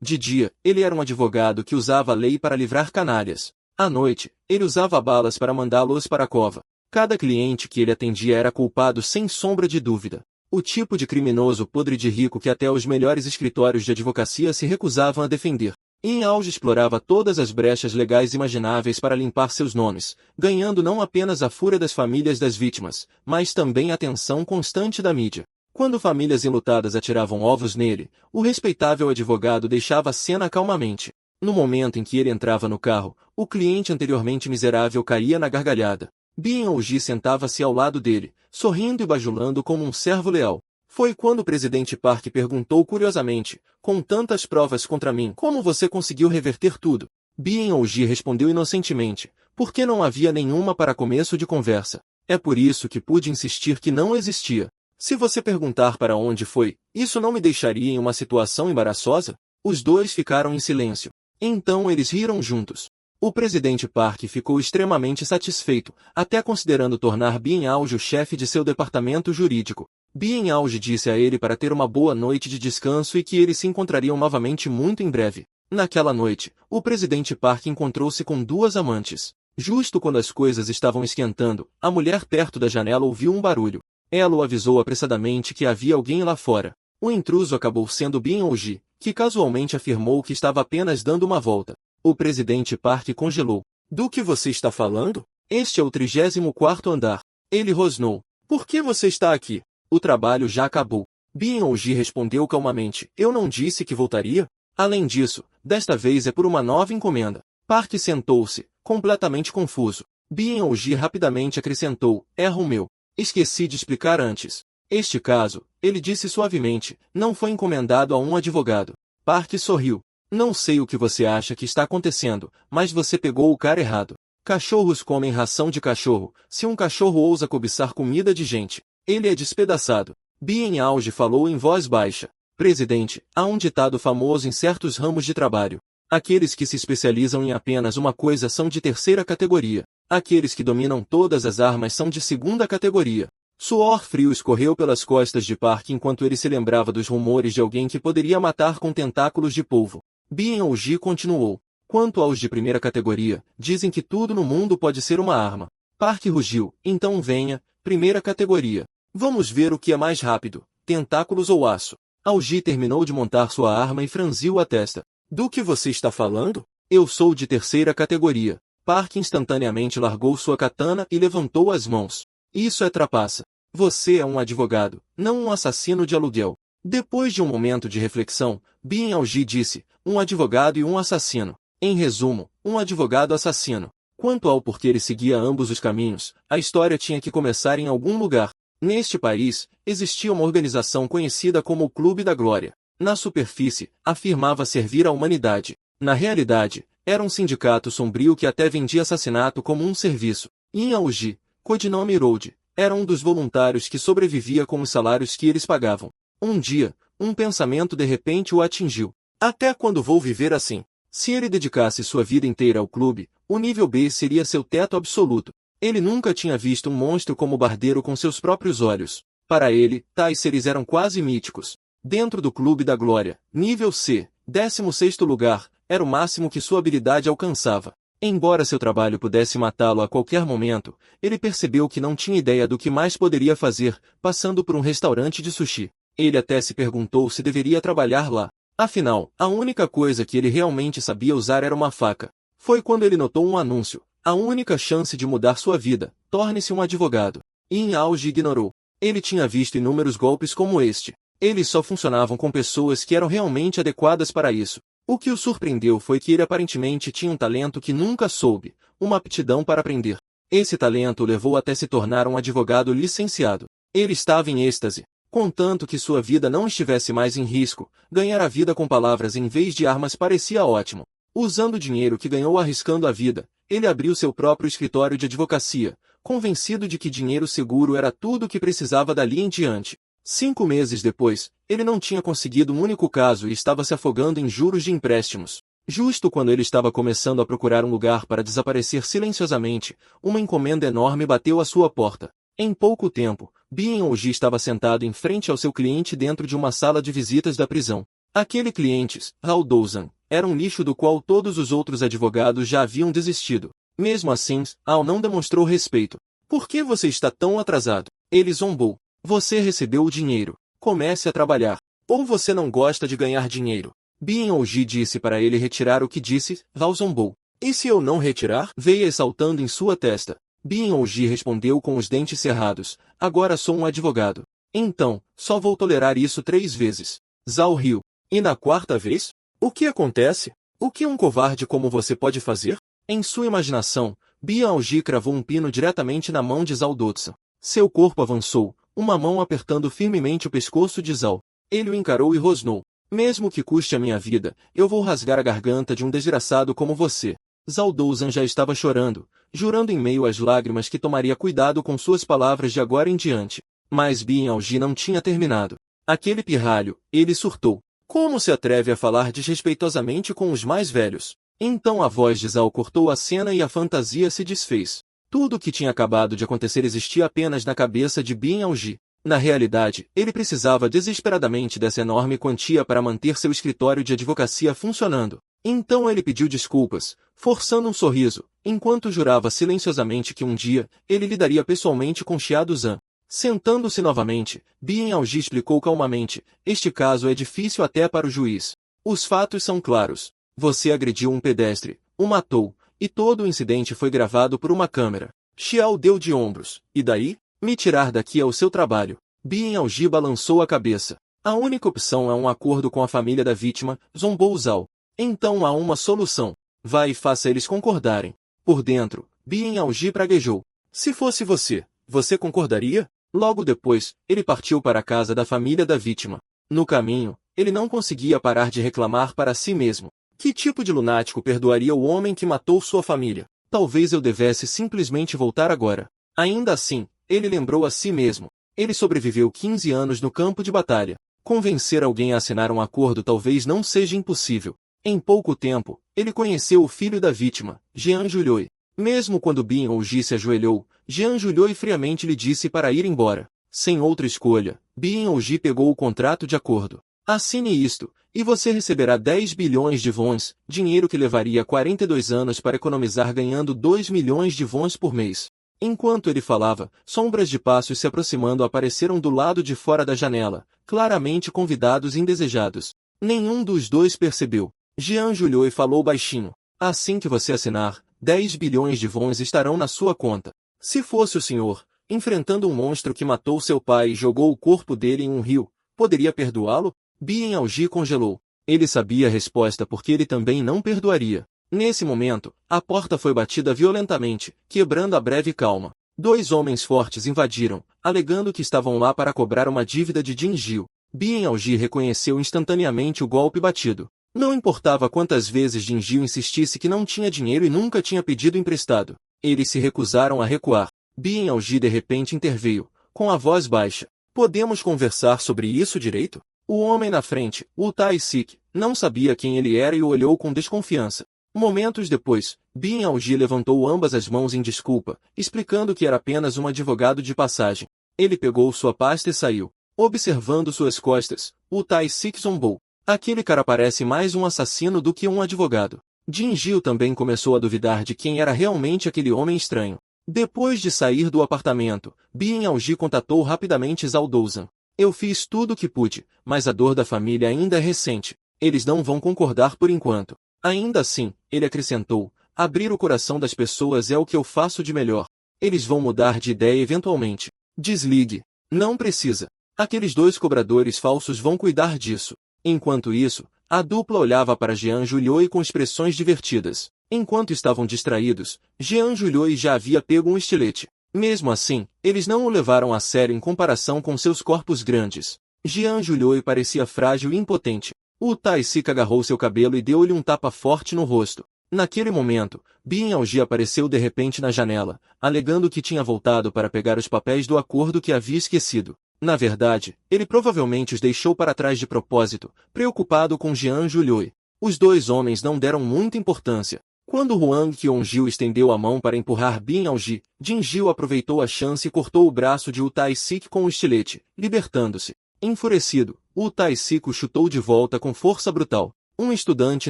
De dia, ele era um advogado que usava a lei para livrar canalhas. À noite, ele usava balas para mandá-los para a cova. Cada cliente que ele atendia era culpado sem sombra de dúvida. O tipo de criminoso podre de rico que até os melhores escritórios de advocacia se recusavam a defender. Ian Auge explorava todas as brechas legais imagináveis para limpar seus nomes, ganhando não apenas a fúria das famílias das vítimas, mas também a atenção constante da mídia. Quando famílias enlutadas atiravam ovos nele, o respeitável advogado deixava a cena calmamente. No momento em que ele entrava no carro, o cliente anteriormente miserável caía na gargalhada. Ian Auge sentava-se ao lado dele, sorrindo e bajulando como um servo leal. Foi quando o presidente Park perguntou curiosamente, com tantas provas contra mim, como você conseguiu reverter tudo? Ian Auge respondeu inocentemente, porque não havia nenhuma para começo de conversa. É por isso que pude insistir que não existia. Se você perguntar para onde foi, isso não me deixaria em uma situação embaraçosa? Os dois ficaram em silêncio. Então eles riram juntos. O presidente Park ficou extremamente satisfeito, até considerando tornar Ian Auge o chefe de seu departamento jurídico. Ian Auge disse a ele para ter uma boa noite de descanso e que eles se encontrariam novamente muito em breve. Naquela noite, o presidente Park encontrou-se com duas amantes. Justo quando as coisas estavam esquentando, a mulher perto da janela ouviu um barulho. Ela o avisou apressadamente que havia alguém lá fora. O intruso acabou sendo Ian Auge, que casualmente afirmou que estava apenas dando uma volta. O presidente Park congelou. Do que você está falando? Este é o 34º andar. Ele rosnou. Por que você está aqui? O trabalho já acabou. Ian Auge respondeu calmamente. Eu não disse que voltaria? Além disso, desta vez é por uma nova encomenda. Park sentou-se, completamente confuso. Ian Auge rapidamente acrescentou. Erro meu. Esqueci de explicar antes. Este caso, ele disse suavemente, não foi encomendado a um advogado. Park sorriu. Não sei o que você acha que está acontecendo, mas você pegou o cara errado. Cachorros comem ração de cachorro. Se um cachorro ousa cobiçar comida de gente, ele é despedaçado. Ian Auge falou em voz baixa. Presidente, há um ditado famoso em certos ramos de trabalho. Aqueles que se especializam em apenas uma coisa são de terceira categoria. Aqueles que dominam todas as armas são de segunda categoria. Suor frio escorreu pelas costas de Park enquanto ele se lembrava dos rumores de alguém que poderia matar com tentáculos de polvo. Ian Auge continuou. Quanto aos de primeira categoria, dizem que tudo no mundo pode ser uma arma. Park rugiu. Então venha, primeira categoria. Vamos ver o que é mais rápido, tentáculos ou aço. Auge terminou de montar sua arma e franziu a testa. Do que você está falando? Eu sou de terceira categoria. Park instantaneamente largou sua katana e levantou as mãos. Isso é trapaça. Você é um advogado, não um assassino de aluguel. Depois de um momento de reflexão, Ian Auge disse, um advogado e um assassino. Em resumo, um advogado assassino. Quanto ao porquê ele seguia ambos os caminhos, a história tinha que começar em algum lugar. Neste país, existia uma organização conhecida como o Clube da Glória. Na superfície, afirmava servir à humanidade. Na realidade, era um sindicato sombrio que até vendia assassinato como um serviço. Ian Auge, codinome Road, era um dos voluntários que sobrevivia com os salários que eles pagavam. Um dia, um pensamento de repente o atingiu. Até quando vou viver assim? Se ele dedicasse sua vida inteira ao clube, o nível B seria seu teto absoluto. Ele nunca tinha visto um monstro como o Bardeiro com seus próprios olhos. Para ele, tais seres eram quase míticos. Dentro do Clube da Glória, nível C, 16º lugar, era o máximo que sua habilidade alcançava. Embora seu trabalho pudesse matá-lo a qualquer momento, ele percebeu que não tinha ideia do que mais poderia fazer, passando por um restaurante de sushi. Ele até se perguntou se deveria trabalhar lá. Afinal, a única coisa que ele realmente sabia usar era uma faca. Foi quando ele notou um anúncio. A única chance de mudar sua vida, torne-se um advogado. Ian Auge ignorou. Ele tinha visto inúmeros golpes como este. Eles só funcionavam com pessoas que eram realmente adequadas para isso. O que o surpreendeu foi que ele aparentemente tinha um talento que nunca soube, uma aptidão para aprender. Esse talento o levou até se tornar um advogado licenciado. Ele estava em êxtase. Contanto que sua vida não estivesse mais em risco, ganhar a vida com palavras em vez de armas parecia ótimo. Usando o dinheiro que ganhou arriscando a vida, ele abriu seu próprio escritório de advocacia, convencido de que dinheiro seguro era tudo o que precisava dali em diante. 5 meses depois, ele não tinha conseguido um único caso e estava se afogando em juros de empréstimos. Justo quando ele estava começando a procurar um lugar para desaparecer silenciosamente, uma encomenda enorme bateu à sua porta. Em pouco tempo, Ian Auge estava sentado em frente ao seu cliente dentro de uma sala de visitas da prisão. Aquele cliente, Zhao Douzan, era um lixo do qual todos os outros advogados já haviam desistido. Mesmo assim, Zhao não demonstrou respeito. Por que você está tão atrasado? Ele zombou. Você recebeu o dinheiro. Comece a trabalhar. Ou você não gosta de ganhar dinheiro? Bin Ouji disse para ele retirar o que disse. Zhao zombou. E se eu não retirar? Veia saltando em sua testa. Bin Ouji respondeu com os dentes cerrados. Agora sou um advogado. Então, só vou tolerar isso 3 vezes. Zhao riu. E na 4ª vez? O que acontece? O que um covarde como você pode fazer? Em sua imaginação, Bin Ouji cravou um pino diretamente na mão de Zhao Douzan. Seu corpo avançou, uma mão apertando firmemente o pescoço de Zhao. Ele o encarou e rosnou. Mesmo que custe a minha vida, eu vou rasgar a garganta de um desgraçado como você. Zhao Douzan já estava chorando, jurando em meio às lágrimas que tomaria cuidado com suas palavras de agora em diante. Mas Bin Ouji não tinha terminado. Aquele pirralho, ele surtou. Como se atreve a falar desrespeitosamente com os mais velhos? Então a voz de Zhao cortou a cena e a fantasia se desfez. Tudo o que tinha acabado de acontecer existia apenas na cabeça de Bin Ouji. Na realidade, ele precisava desesperadamente dessa enorme quantia para manter seu escritório de advocacia funcionando. Então ele pediu desculpas, forçando um sorriso, enquanto jurava silenciosamente que um dia, ele lidaria pessoalmente com Xia Duzan. Sentando-se novamente, Bin Ouji explicou calmamente, este caso é difícil até para o juiz. Os fatos são claros. Você agrediu um pedestre, o matou, e todo o incidente foi gravado por uma câmera. Xiao deu de ombros. E daí? Me tirar daqui é o seu trabalho. Bin Ouji balançou a cabeça. A única opção é um acordo com a família da vítima, zombou Zhao. Então há uma solução. Vai e faça eles concordarem. Por dentro, Bin Ouji praguejou. Se fosse você, você concordaria? Logo depois, ele partiu para a casa da família da vítima. No caminho, ele não conseguia parar de reclamar para si mesmo. Que tipo de lunático perdoaria o homem que matou sua família? Talvez eu devesse simplesmente voltar agora. Ainda assim, ele lembrou a si mesmo. Ele sobreviveu 15 anos no campo de batalha. Convencer alguém a assinar um acordo talvez não seja impossível. Em pouco tempo, ele conheceu o filho da vítima, Jian Julioi. Mesmo quando Bin Ouji se ajoelhou, Jian Julioi friamente lhe disse para ir embora. Sem outra escolha, Bin Ouji pegou o contrato de acordo. Assine isto, e você receberá 10 bilhões de wons, dinheiro que levaria 42 anos para economizar ganhando 2 milhões de wons por mês. Enquanto ele falava, sombras de passos se aproximando apareceram do lado de fora da janela, claramente convidados indesejados. Nenhum dos dois percebeu. Jian Julioi falou baixinho. Assim que você assinar, 10 bilhões de wons estarão na sua conta. Se fosse o senhor, enfrentando um monstro que matou seu pai e jogou o corpo dele em um rio, poderia perdoá-lo? Bin Ouji congelou. Ele sabia a resposta porque ele também não perdoaria. Nesse momento, a porta foi batida violentamente, quebrando a breve calma. 2 homens fortes invadiram, alegando que estavam lá para cobrar uma dívida de Jin Jiu. Bin Ouji reconheceu instantaneamente o golpe batido. Não importava quantas vezes Jin Jiu insistisse que não tinha dinheiro e nunca tinha pedido emprestado. Eles se recusaram a recuar. Bin Ouji de repente interveio, com a voz baixa. Podemos conversar sobre isso direito? O homem na frente, Wu Tai-sik, não sabia quem ele era e o olhou com desconfiança. Momentos depois, Bin Ouji levantou ambas as mãos em desculpa, explicando que era apenas um advogado de passagem. Ele pegou sua pasta e saiu. Observando suas costas, Wu Tai-sik zombou. Aquele cara parece mais um assassino do que um advogado. Jin Jiu também começou a duvidar de quem era realmente aquele homem estranho. Depois de sair do apartamento, Bin Ouji contatou rapidamente Zhao Douzan. Eu fiz tudo o que pude, mas a dor da família ainda é recente. Eles não vão concordar por enquanto. Ainda assim, ele acrescentou, abrir o coração das pessoas é o que eu faço de melhor. Eles vão mudar de ideia eventualmente. Desligue. Não precisa. Aqueles 2 cobradores falsos vão cuidar disso. Enquanto isso, a dupla olhava para Jian Julioi com expressões divertidas. Enquanto estavam distraídos, Jian Julioi já havia pego um estilete. Mesmo assim, eles não o levaram a sério em comparação com seus corpos grandes. Jian Julioi parecia frágil e impotente. Wu Tai-sik agarrou seu cabelo e deu-lhe um tapa forte no rosto. Naquele momento, Bin Ouji apareceu de repente na janela, alegando que tinha voltado para pegar os papéis do acordo que havia esquecido. Na verdade, ele provavelmente os deixou para trás de propósito, preocupado com Jian Julioi. Os 2 homens não deram muita importância. Quando Huang Qiongjiu estendeu a mão para empurrar Bin Ouji, Jin Jiu aproveitou a chance e cortou o braço de Wu Tai-sik com o estilete, libertando-se. Enfurecido, Wu Tai-sik o chutou de volta com força brutal. Um estudante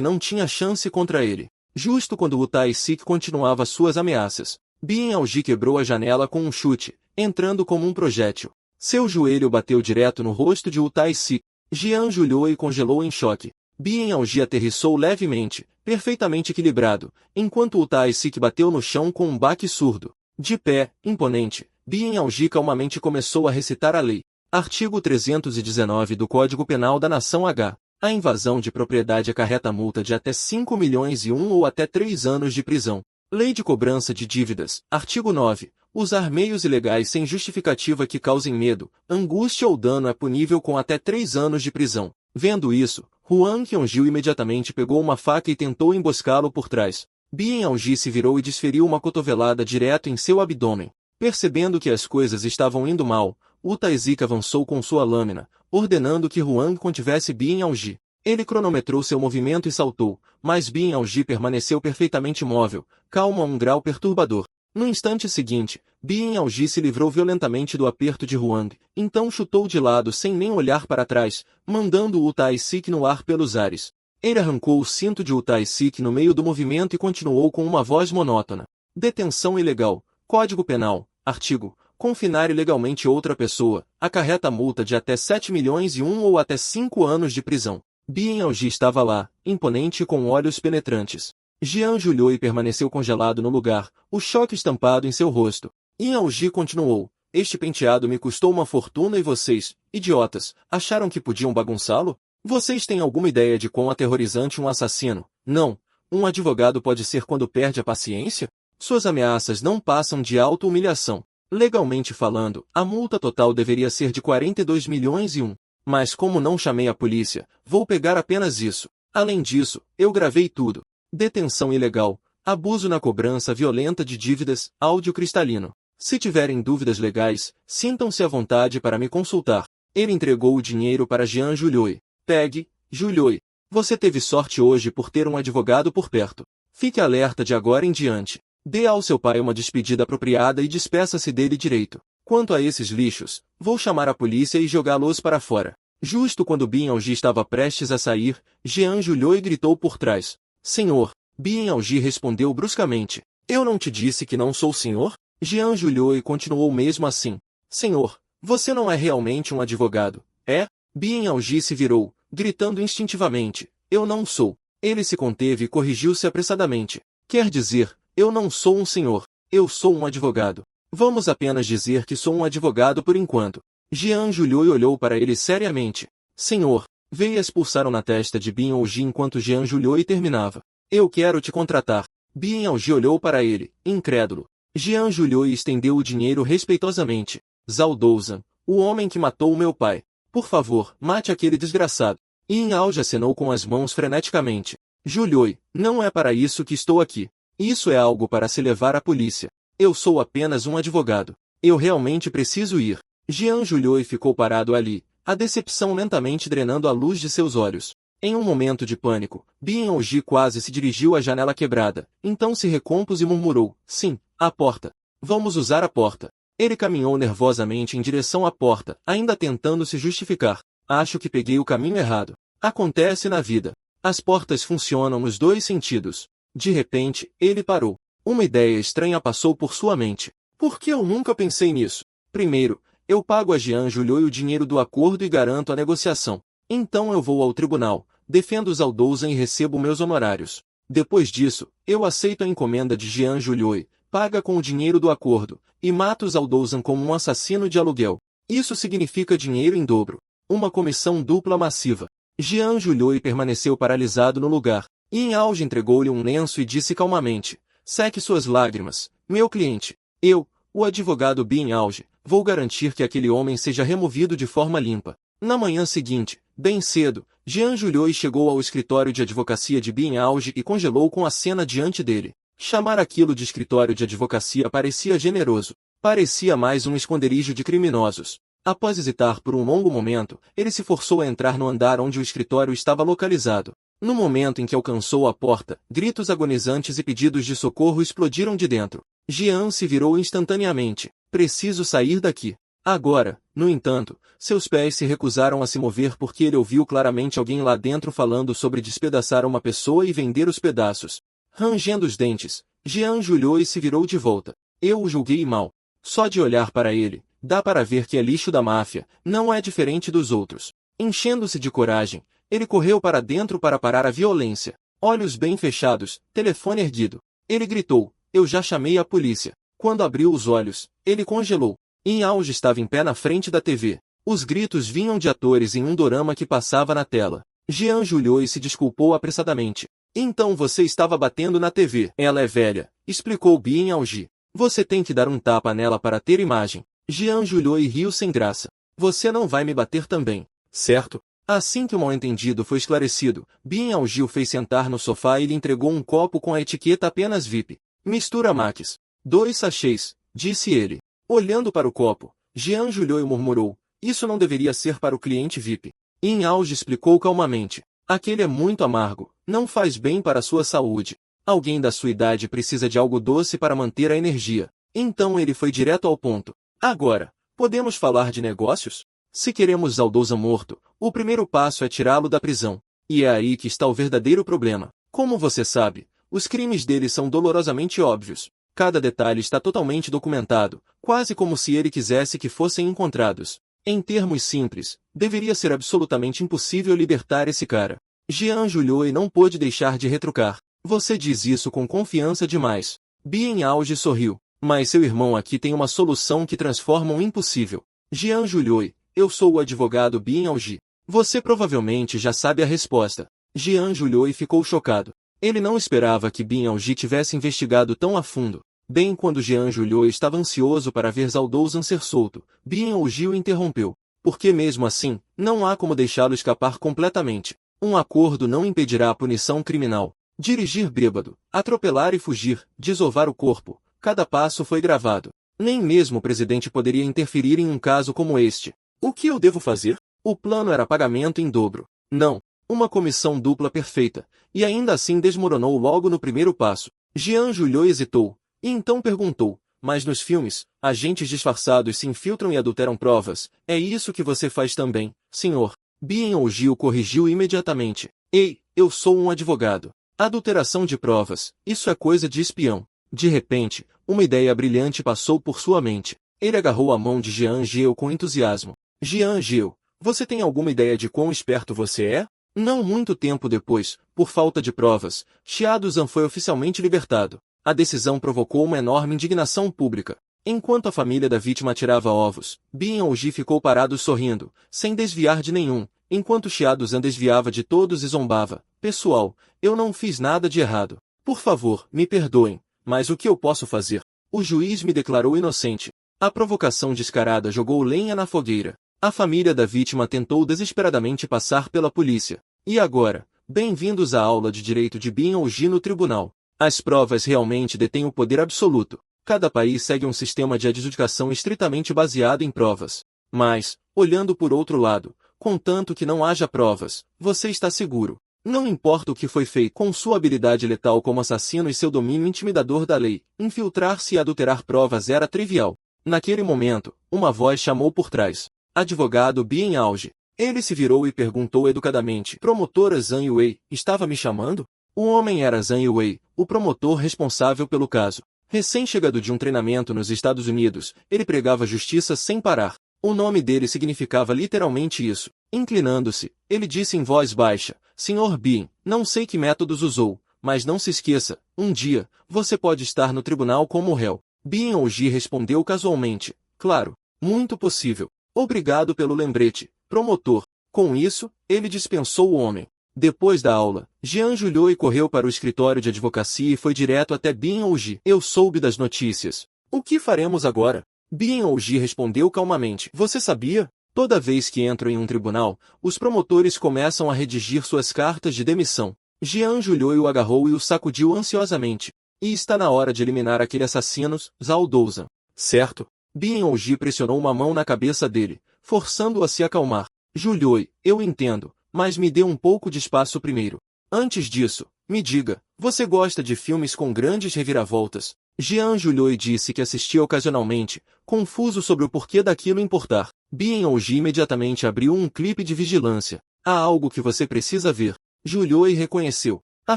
não tinha chance contra ele. Justo quando Wu Tai-sik continuava suas ameaças, Bien Alji quebrou a janela com um chute, entrando como um projétil. Seu joelho bateu direto no rosto de Wu Tai-sik. Jian olhou e congelou em choque. Bien Alji aterrissou levemente, perfeitamente equilibrado, enquanto Wu Tai-sik bateu no chão com um baque surdo. De pé, imponente, Bien Alji calmamente começou a recitar a lei. Artigo 319 do Código Penal da Nação H. A invasão de propriedade acarreta multa de até 5 milhões e 1 ou até 3 anos de prisão. Lei de cobrança de dívidas. Artigo 9. Usar meios ilegais sem justificativa que causem medo, angústia ou dano é punível com até 3 anos de prisão. Vendo isso, Huang Qiongjiu imediatamente pegou uma faca e tentou emboscá-lo por trás. Bien Alji se virou e desferiu uma cotovelada direto em seu abdômen. Percebendo que as coisas estavam indo mal, Wu Tai-sik avançou com sua lâmina, ordenando que Huang contivesse Bien Alji. Ele cronometrou seu movimento e saltou, mas Bien Alji permaneceu perfeitamente imóvel, calmo a um grau perturbador. No instante seguinte, Bien Alji se livrou violentamente do aperto de Huang, então chutou de lado sem nem olhar para trás, mandando Wu Tai-sik no ar pelos ares. Ele arrancou o cinto de Wu Tai-sik no meio do movimento e continuou com uma voz monótona. Detenção ilegal. Código Penal. Artigo. Confinar ilegalmente outra pessoa, acarreta multa de até 7 milhões e 1 ou até 5 anos de prisão. Bien Alji estava lá, imponente e com olhos penetrantes. Jian olhou e permaneceu congelado no lugar, o choque estampado em seu rosto. Bien Alji continuou. Este penteado me custou uma fortuna e vocês, idiotas, acharam que podiam bagunçá-lo? Vocês têm alguma ideia de quão aterrorizante um assassino? Não. Um advogado pode ser quando perde a paciência? Suas ameaças não passam de auto-humilhação. Legalmente falando, a multa total deveria ser de 42 milhões e 1. Mas como não chamei a polícia, vou pegar apenas isso. Além disso, eu gravei tudo. Detenção ilegal, abuso na cobrança violenta de dívidas, áudio cristalino. Se tiverem dúvidas legais, sintam-se à vontade para me consultar. Ele entregou o dinheiro para Jian Julioi. Pegue, Julioi. Você teve sorte hoje por ter um advogado por perto. Fique alerta de agora em diante. Dê ao seu pai uma despedida apropriada e despeça-se dele direito. Quanto a esses lixos, vou chamar a polícia e jogá-los para fora. Justo quando Bien Alji estava prestes a sair, Jian Julioi gritou por trás. Senhor. Bien Alji respondeu bruscamente. Eu não te disse que não sou senhor? Jian Julioi continuou mesmo assim. Senhor, você não é realmente um advogado, é? Bien Alji se virou, gritando instintivamente. Eu não sou. Ele se conteve e corrigiu-se apressadamente. Quer dizer, eu não sou um senhor. Eu sou um advogado. Vamos apenas dizer que sou um advogado por enquanto. Jian Julioi olhou para ele seriamente. Senhor, veias expulsaram na testa de Bien Alji enquanto Jian Julioi terminava. Eu quero te contratar. Bien Alji olhou para ele, incrédulo. Jian Julioi estendeu o dinheiro respeitosamente. Zhao Douzan, o homem que matou o meu pai. Por favor, mate aquele desgraçado. Yin Alji acenou com as mãos freneticamente. Julioi, não é para isso que estou aqui. Isso é algo para se levar à polícia. Eu sou apenas um advogado. Eu realmente preciso ir. Jian Julioi ficou parado ali, a decepção lentamente drenando a luz de seus olhos. Em um momento de pânico, Bien Alji quase se dirigiu à janela quebrada, então se recompôs e murmurou, sim, a porta. Vamos usar a porta. Ele caminhou nervosamente em direção à porta, ainda tentando se justificar. Acho que peguei o caminho errado. Acontece na vida. As portas funcionam nos dois sentidos. De repente, ele parou. Uma ideia estranha passou por sua mente. Por que eu nunca pensei nisso? Primeiro, eu pago a Jian Julioi o dinheiro do acordo e garanto a negociação. Então eu vou ao tribunal, defendo Zhao Douzan e recebo meus honorários. Depois disso, eu aceito a encomenda de Jian Julioi, paga com o dinheiro do acordo, e mato Zhao Douzan como um assassino de aluguel. Isso significa dinheiro em dobro. Uma comissão dupla massiva. Jian Julioi permaneceu paralisado no lugar. Yin Alji entregou-lhe um lenço e disse calmamente, seque suas lágrimas, meu cliente. Eu, o advogado Bien Alji, vou garantir que aquele homem seja removido de forma limpa. Na manhã seguinte, bem cedo, Jian Julioi chegou ao escritório de advocacia de Bien Alji e congelou com a cena diante dele. Chamar aquilo de escritório de advocacia parecia generoso. Parecia mais um esconderijo de criminosos. Após hesitar por um longo momento, ele se forçou a entrar no andar onde o escritório estava localizado. No momento em que alcançou a porta, gritos agonizantes e pedidos de socorro explodiram de dentro. Jian se virou instantaneamente. Preciso sair daqui. Agora, no entanto, seus pés se recusaram a se mover porque ele ouviu claramente alguém lá dentro falando sobre despedaçar uma pessoa e vender os pedaços. Rangendo os dentes, Jean olhou e se virou de volta. Eu o julguei mal. Só de olhar para ele, dá para ver que é lixo da máfia, não é diferente dos outros. Enchendo-se de coragem, ele correu para dentro para parar a violência. Olhos bem fechados, telefone erguido. Ele gritou, eu já chamei a polícia. Quando abriu os olhos, ele congelou. Em auge estava em pé na frente da TV. Os gritos vinham de atores em um dorama que passava na tela. Jean olhou e se desculpou apressadamente. Então você estava batendo na TV. Ela é velha, explicou Bien Algi. Você tem que dar um tapa nela para ter imagem. Jean olhou e riu sem graça. Você não vai me bater também, certo? Assim que o mal-entendido foi esclarecido, Bien Algi o fez sentar no sofá e lhe entregou um copo com a etiqueta apenas VIP. Mistura Max. 2 sachês, disse ele. Olhando para o copo, Jean olhou e murmurou, isso não deveria ser para o cliente VIP. Bien Algi explicou calmamente. Aquele é muito amargo, não faz bem para a sua saúde. Alguém da sua idade precisa de algo doce para manter a energia. Então ele foi direto ao ponto. Agora, podemos falar de negócios? Se queremos Zaldouza morto, o primeiro passo é tirá-lo da prisão. E é aí que está o verdadeiro problema. Como você sabe, os crimes dele são dolorosamente óbvios. Cada detalhe está totalmente documentado, quase como se ele quisesse que fossem encontrados. Em termos simples, deveria ser absolutamente impossível libertar esse cara. Jean olhou e não pôde deixar de retrucar. Você diz isso com confiança demais. Bien Algi sorriu. Mas seu irmão aqui tem uma solução que transforma o impossível. Jean olhou e, eu sou o advogado Bien Algi. Você provavelmente já sabe a resposta. Jean olhou e ficou chocado. Ele não esperava que Bien Algi tivesse investigado tão a fundo. Bem quando Jean olhou e estava ansioso para ver Zaldouzan ser solto, Bien Algi o interrompeu. Porque mesmo assim, não há como deixá-lo escapar completamente. Um acordo não impedirá a punição criminal. Dirigir bêbado, atropelar e fugir, desovar o corpo, cada passo foi gravado. Nem mesmo o presidente poderia interferir em um caso como este. O que eu devo fazer? O plano era pagamento em dobro. Não, uma comissão dupla perfeita, e ainda assim desmoronou logo no primeiro passo. Jean olhou e hesitou, e então perguntou, mas nos filmes, agentes disfarçados se infiltram e adulteram provas, é isso que você faz também, senhor? Bien Algi o corrigiu imediatamente. Ei, eu sou um advogado. Adulteração de provas, isso é coisa de espião. De repente, uma ideia brilhante passou por sua mente. Ele agarrou a mão de Jean Geo com entusiasmo. Jean Geo, você tem alguma ideia de quão esperto você é? Não muito tempo depois, por falta de provas, Xiaoduzan foi oficialmente libertado. A decisão provocou uma enorme indignação pública. Enquanto a família da vítima tirava ovos, Bien Algi ficou parado sorrindo, sem desviar de nenhum, enquanto Xiaoduzan desviava de todos e zombava. Pessoal, eu não fiz nada de errado. Por favor, me perdoem, mas o que eu posso fazer? O juiz me declarou inocente. A provocação descarada jogou lenha na fogueira. A família da vítima tentou desesperadamente passar pela polícia. E agora, bem-vindos à aula de direito de Bien Algi no tribunal. As provas realmente detêm o poder absoluto. Cada país segue um sistema de adjudicação estritamente baseado em provas. Mas, olhando por outro lado, contanto que não haja provas, você está seguro. Não importa o que foi feito, com sua habilidade letal como assassino e seu domínio intimidador da lei, infiltrar-se e adulterar provas era trivial. Naquele momento, uma voz chamou por trás. Advogado Bien Algi. Ele se virou e perguntou educadamente. Promotora Zhang Yue, estava me chamando? O homem era Zhang Yue, o promotor responsável pelo caso. Recém-chegado de um treinamento nos Estados Unidos, ele pregava justiça sem parar. O nome dele significava literalmente isso. Inclinando-se, ele disse em voz baixa, Sr. Bien, não sei que métodos usou, mas não se esqueça, um dia, você pode estar no tribunal como réu. Bien Algi respondeu casualmente, claro, muito possível. Obrigado pelo lembrete, promotor. Com isso, ele dispensou o homem. Depois da aula, Jean olhou e correu para o escritório de advocacia e foi direto até Bien Algi. Eu soube das notícias. O que faremos agora? Bien Algi respondeu calmamente. Você sabia? Toda vez que entro em um tribunal, os promotores começam a redigir suas cartas de demissão. Jean olhou e o agarrou e o sacudiu ansiosamente. E está na hora de eliminar aquele assassino, Zaldouzan. Certo? Bien Algi pressionou uma mão na cabeça dele, forçando-o a se acalmar. Julioi, eu entendo, mas me dê um pouco de espaço primeiro. Antes disso, me diga, você gosta de filmes com grandes reviravoltas? Jean Julioi disse que assistia ocasionalmente, confuso sobre o porquê daquilo importar. Bien Aoji imediatamente abriu um clipe de vigilância. Há algo que você precisa ver. Julioi reconheceu a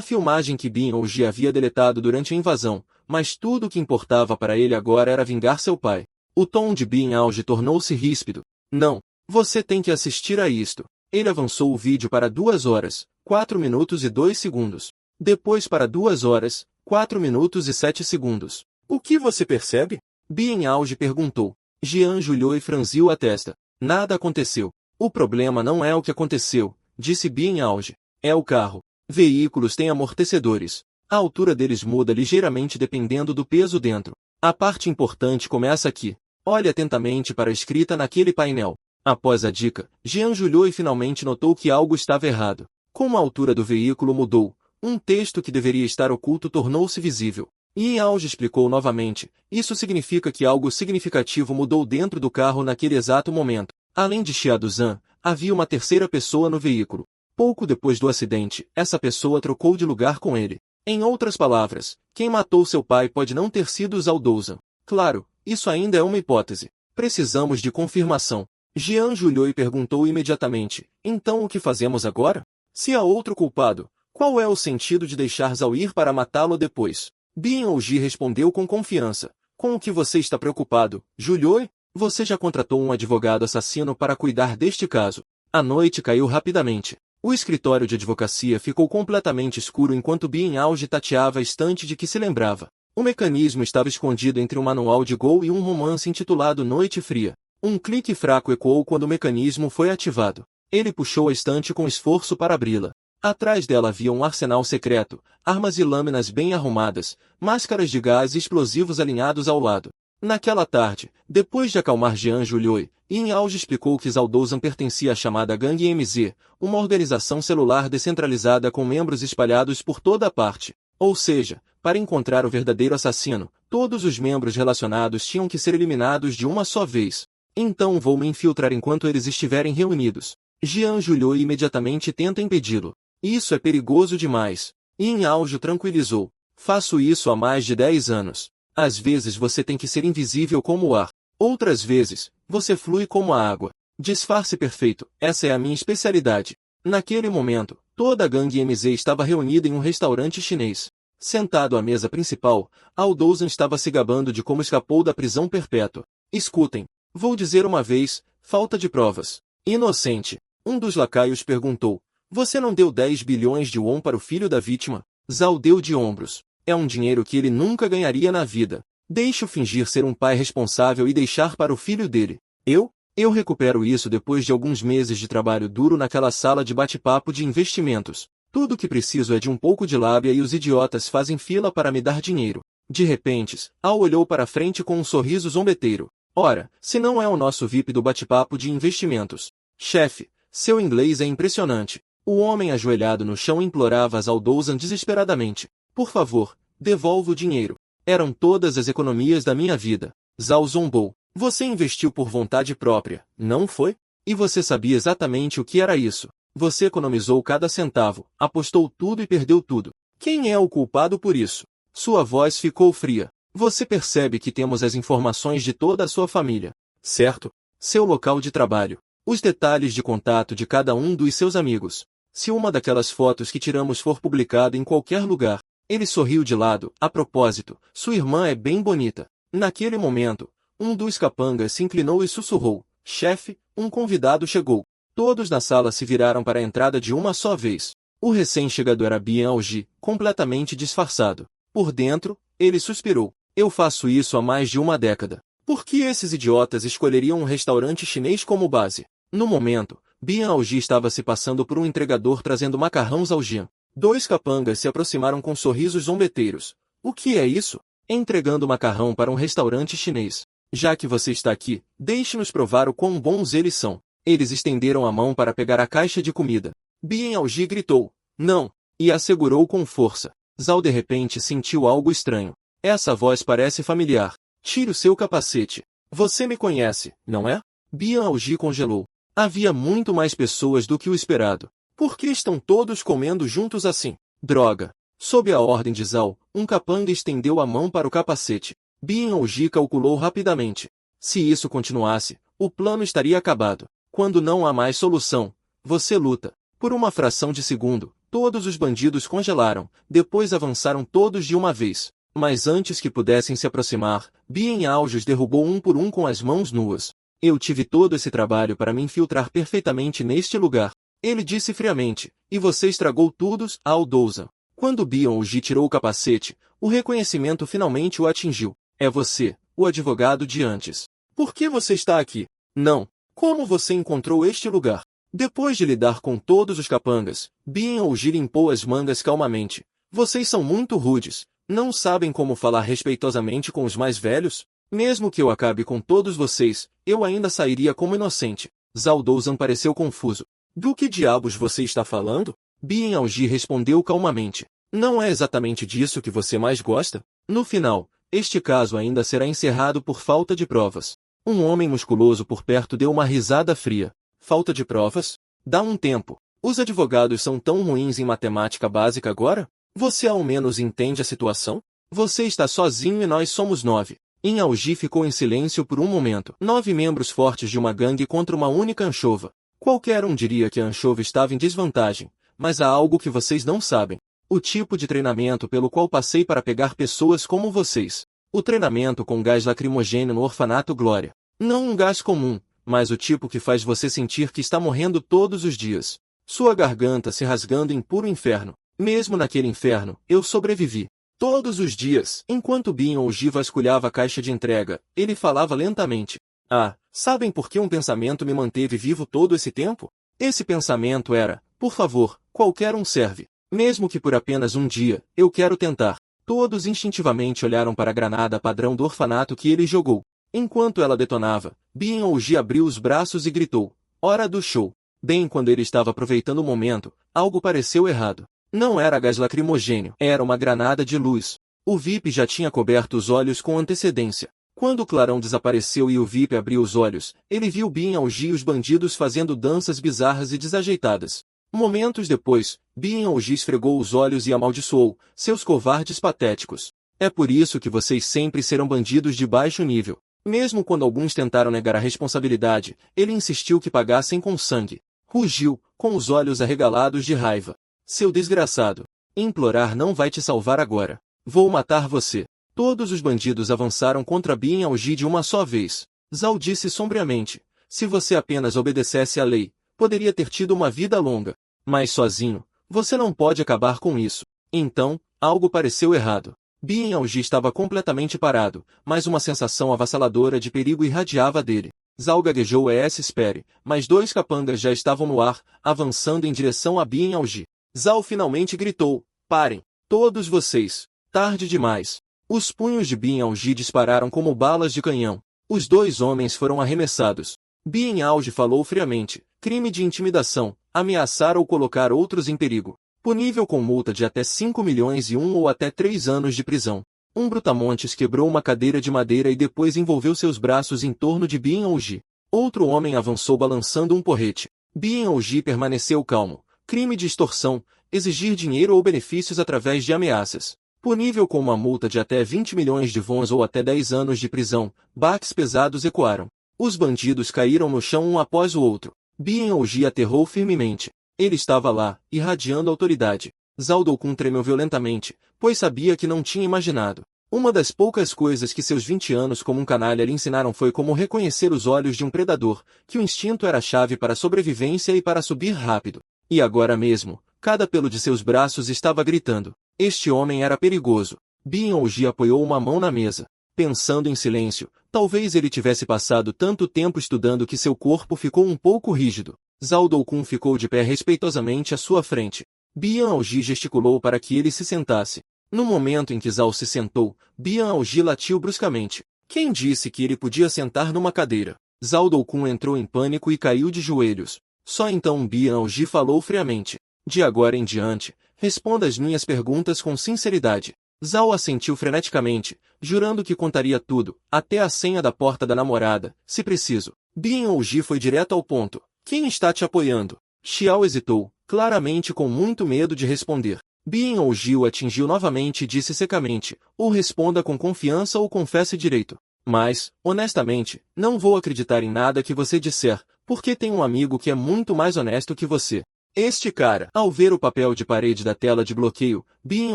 filmagem que Bien Aoji havia deletado durante a invasão, mas tudo o que importava para ele agora era vingar seu pai. O tom de Bien Aoji tornou-se ríspido. Não, você tem que assistir a isto. Ele avançou o vídeo para 2 horas, 4 minutos e 2 segundos. Depois para 2 horas, 4 minutos e 7 segundos. O que você percebe? Bien Aoji perguntou. Jean Julioi franziu a testa. Nada aconteceu. O problema não é o que aconteceu, disse Bien Aoji. É o carro. Veículos têm amortecedores. A altura deles muda ligeiramente dependendo do peso dentro. A parte importante começa aqui. Olhe atentamente para a escrita naquele painel. Após a dica, Jean Julioi finalmente notou que algo estava errado. Como a altura do veículo mudou, um texto que deveria estar oculto tornou-se visível. Bien Aoji explicou novamente. Isso significa que algo significativo mudou dentro do carro naquele exato momento. Além de Xia Duzhan, havia uma terceira pessoa no veículo. Pouco depois do acidente, essa pessoa trocou de lugar com ele. Em outras palavras, quem matou seu pai pode não ter sido Zhao Douzhan. Claro, isso ainda é uma hipótese. Precisamos de confirmação. Jean Julioi perguntou imediatamente. Então o que fazemos agora? Se há outro culpado, qual é o sentido de deixar Zhao ir para matá-lo depois? Bien Aoji respondeu com confiança. Com o que você está preocupado, Julioi? Você já contratou um advogado assassino para cuidar deste caso. A noite caiu rapidamente. O escritório de advocacia ficou completamente escuro enquanto Bien Aoji tateava a estante de que se lembrava. O mecanismo estava escondido entre um manual de Go e um romance intitulado Noite Fria. Um clique fraco ecoou quando o mecanismo foi ativado. Ele puxou a estante com esforço para abri-la. Atrás dela havia um arsenal secreto, armas e lâminas bem arrumadas, máscaras de gás e explosivos alinhados ao lado. Naquela tarde, depois de acalmar Jean Julioi, Bien Aoji explicou que Zhao Douzhan pertencia à chamada Gangue MZ, uma organização celular descentralizada com membros espalhados por toda a parte. Ou seja, para encontrar o verdadeiro assassino, todos os membros relacionados tinham que ser eliminados de uma só vez. Então vou me infiltrar enquanto eles estiverem reunidos. Jean Julioi imediatamente tenta impedi-lo. Isso é perigoso demais. Bien Aoji tranquilizou. Faço isso há mais de 10 anos. Às vezes você tem que ser invisível como o ar. Outras vezes, você flui como a água. Disfarce perfeito, essa é a minha especialidade. Naquele momento, toda a gangue MZ estava reunida em um restaurante chinês. Sentado à mesa principal, Zhao Douzhan estava se gabando de como escapou da prisão perpétua. Escutem. Vou dizer uma vez, falta de provas. Inocente. Um dos lacaios perguntou. Você não deu 10 bilhões de won para o filho da vítima? Zhao deu de ombros. É um dinheiro que ele nunca ganharia na vida. Deixe-o fingir ser um pai responsável e deixar para o filho dele. Eu recupero isso depois de alguns meses de trabalho duro naquela sala de bate-papo de investimentos. Tudo o que preciso é de um pouco de lábia e os idiotas fazem fila para me dar dinheiro. De repente, Ao olhou para frente com um sorriso zombeteiro. Ora, se não é o nosso VIP do bate-papo de investimentos. Chefe, seu inglês é impressionante. O homem ajoelhado no chão implorava a Zhao Douzhan desesperadamente. Por favor, devolva o dinheiro. Eram todas as economias da minha vida. Zhao zombou. Você investiu por vontade própria, não foi? E você sabia exatamente o que era isso. Você economizou cada centavo, apostou tudo e perdeu tudo. Quem é o culpado por isso? Sua voz ficou fria. Você percebe que temos as informações de toda a sua família, certo? Seu local de trabalho. Os detalhes de contato de cada um dos seus amigos. Se uma daquelas fotos que tiramos for publicada em qualquer lugar. Ele sorriu de lado. A propósito, sua irmã é bem bonita. Naquele momento, um dos capangas se inclinou e sussurrou. Chefe, um convidado chegou. Todos na sala se viraram para a entrada de uma só vez. O recém-chegado era Bien Aoji, completamente disfarçado. Por dentro, ele suspirou. Eu faço isso há mais de uma década. Por que esses idiotas escolheriam um restaurante chinês como base? No momento, Bien Aoji estava se passando por um entregador trazendo macarrões ao Jean. 2 capangas se aproximaram com sorrisos zombeteiros. O que é isso? Entregando macarrão para um restaurante chinês. Já que você está aqui, deixe-nos provar o quão bons eles são. Eles estenderam a mão para pegar a caixa de comida. Bien Aoji gritou. Não! E assegurou com força. Zhao de repente sentiu algo estranho. Essa voz parece familiar. Tire o seu capacete. Você me conhece, não é? Bien Aoji congelou. Havia muito mais pessoas do que o esperado. Por que estão todos comendo juntos assim? Droga! Sob a ordem de Zhao, um capanga estendeu a mão para o capacete. Bien Ouji calculou rapidamente. Se isso continuasse, o plano estaria acabado. Quando não há mais solução, você luta. Por uma fração de segundo, todos os bandidos congelaram, depois avançaram todos de uma vez. Mas antes que pudessem se aproximar, Bien Ouji os derrubou um por um com as mãos nuas. Eu tive todo esse trabalho para me infiltrar perfeitamente neste lugar. Ele disse friamente, e você estragou tudo, Aldouza. Quando Bien Ouji tirou o capacete, o reconhecimento finalmente o atingiu. É você, o advogado de antes. Por que você está aqui? Não. Como você encontrou este lugar? Depois de lidar com todos os capangas, Bien Ouji limpou as mangas calmamente. Vocês são muito rudes. Não sabem como falar respeitosamente com os mais velhos? Mesmo que eu acabe com todos vocês, eu ainda sairia como inocente. Zhao Douzan pareceu confuso. Do que diabos você está falando? Bien Ouji respondeu calmamente. Não é exatamente disso que você mais gosta? No final, este caso ainda será encerrado por falta de provas. Um homem musculoso por perto deu uma risada fria. Falta de provas? Dá um tempo. Os advogados são tão ruins em matemática básica agora? Você ao menos entende a situação? Você está sozinho e nós somos 9. Bin Ouji ficou em silêncio por um momento. 9 membros fortes de uma gangue contra uma única anchova. Qualquer um diria que a anchova estava em desvantagem, mas há algo que vocês não sabem. O tipo de treinamento pelo qual passei para pegar pessoas como vocês. O treinamento com gás lacrimogêneo no orfanato Glória. Não um gás comum, mas o tipo que faz você sentir que está morrendo todos os dias. Sua garganta se rasgando em puro inferno. Mesmo naquele inferno, eu sobrevivi. Todos os dias, enquanto Bin Ouji vasculhava a caixa de entrega, ele falava lentamente. Ah, sabem por que um pensamento me manteve vivo todo esse tempo? Esse pensamento era, por favor, qualquer um serve. Mesmo que por apenas um dia, eu quero tentar. Todos instintivamente olharam para a granada padrão do orfanato que ele jogou. Enquanto ela detonava, Bin Ouji abriu os braços e gritou. Hora do show. Bem quando ele estava aproveitando o momento, algo pareceu errado. Não era gás lacrimogêneo, era uma granada de luz. O VIP já tinha coberto os olhos com antecedência. Quando o clarão desapareceu e o VIP abriu os olhos, ele viu Bin Ouji e os bandidos fazendo danças bizarras e desajeitadas. Momentos depois, Bin Ouji esfregou os olhos e amaldiçoou, seus covardes patéticos. É por isso que vocês sempre serão bandidos de baixo nível. Mesmo quando alguns tentaram negar a responsabilidade, ele insistiu que pagassem com sangue. Rugiu, com os olhos arregalados de raiva. Seu desgraçado. Implorar não vai te salvar agora. Vou matar você. Todos os bandidos avançaram contra Bin Ouji de uma só vez. Zhao disse sombriamente. Se você apenas obedecesse à lei, poderia ter tido uma vida longa. Mas sozinho, você não pode acabar com isso. Então, algo pareceu errado. Bin Ouji estava completamente parado, mas uma sensação avassaladora de perigo irradiava dele. Zhao gaguejou espere, mas 2 capangas já estavam no ar, avançando em direção a Bin Ouji. Zhao finalmente gritou, parem, todos vocês, tarde demais. Os punhos de Bin Ouji dispararam como balas de canhão. Os 2 homens foram arremessados. Bin Ouji falou friamente, crime de intimidação, ameaçar ou colocar outros em perigo. Punível com multa de até 5 milhões e 1 ou até 3 anos de prisão. Um brutamontes quebrou uma cadeira de madeira e depois envolveu seus braços em torno de Bin Ouji. Outro homem avançou balançando um porrete. Bin Ouji permaneceu calmo. Crime de extorsão, exigir dinheiro ou benefícios através de ameaças. Punível com uma multa de até 20 milhões de wons ou até 10 anos de prisão. Baques pesados ecoaram. Os bandidos caíram no chão um após o outro. Bin Ouji aterrou firmemente. Ele estava lá, irradiando autoridade. Zhao Doukun tremeu violentamente, pois sabia que não tinha imaginado. Uma das poucas coisas que seus 20 anos como um canalha lhe ensinaram foi como reconhecer os olhos de um predador, que o instinto era a chave para a sobrevivência e para subir rápido. E agora mesmo, cada pelo de seus braços estava gritando. Este homem era perigoso. Bin Ouji apoiou uma mão na mesa. Pensando em silêncio, talvez ele tivesse passado tanto tempo estudando que seu corpo ficou um pouco rígido. Zhao Doukun ficou de pé respeitosamente à sua frente. Bin Ouji gesticulou para que ele se sentasse. No momento em que Zhao se sentou, Bin Ouji latiu bruscamente. Quem disse que ele podia sentar numa cadeira? Zhao Doukun entrou em pânico e caiu de joelhos. Só então Bin Ouji falou friamente. De agora em diante, responda as minhas perguntas com sinceridade. Zhao assentiu freneticamente, jurando que contaria tudo, até a senha da porta da namorada, se preciso. Bin Ouji foi direto ao ponto. Quem está te apoiando? Xiao hesitou, claramente com muito medo de responder. Bien ou Gil atingiu novamente e disse secamente, ou responda com confiança ou confesse direito. Mas, honestamente, não vou acreditar em nada que você disser, porque tem um amigo que é muito mais honesto que você. Este cara, ao ver o papel de parede da tela de bloqueio, Bien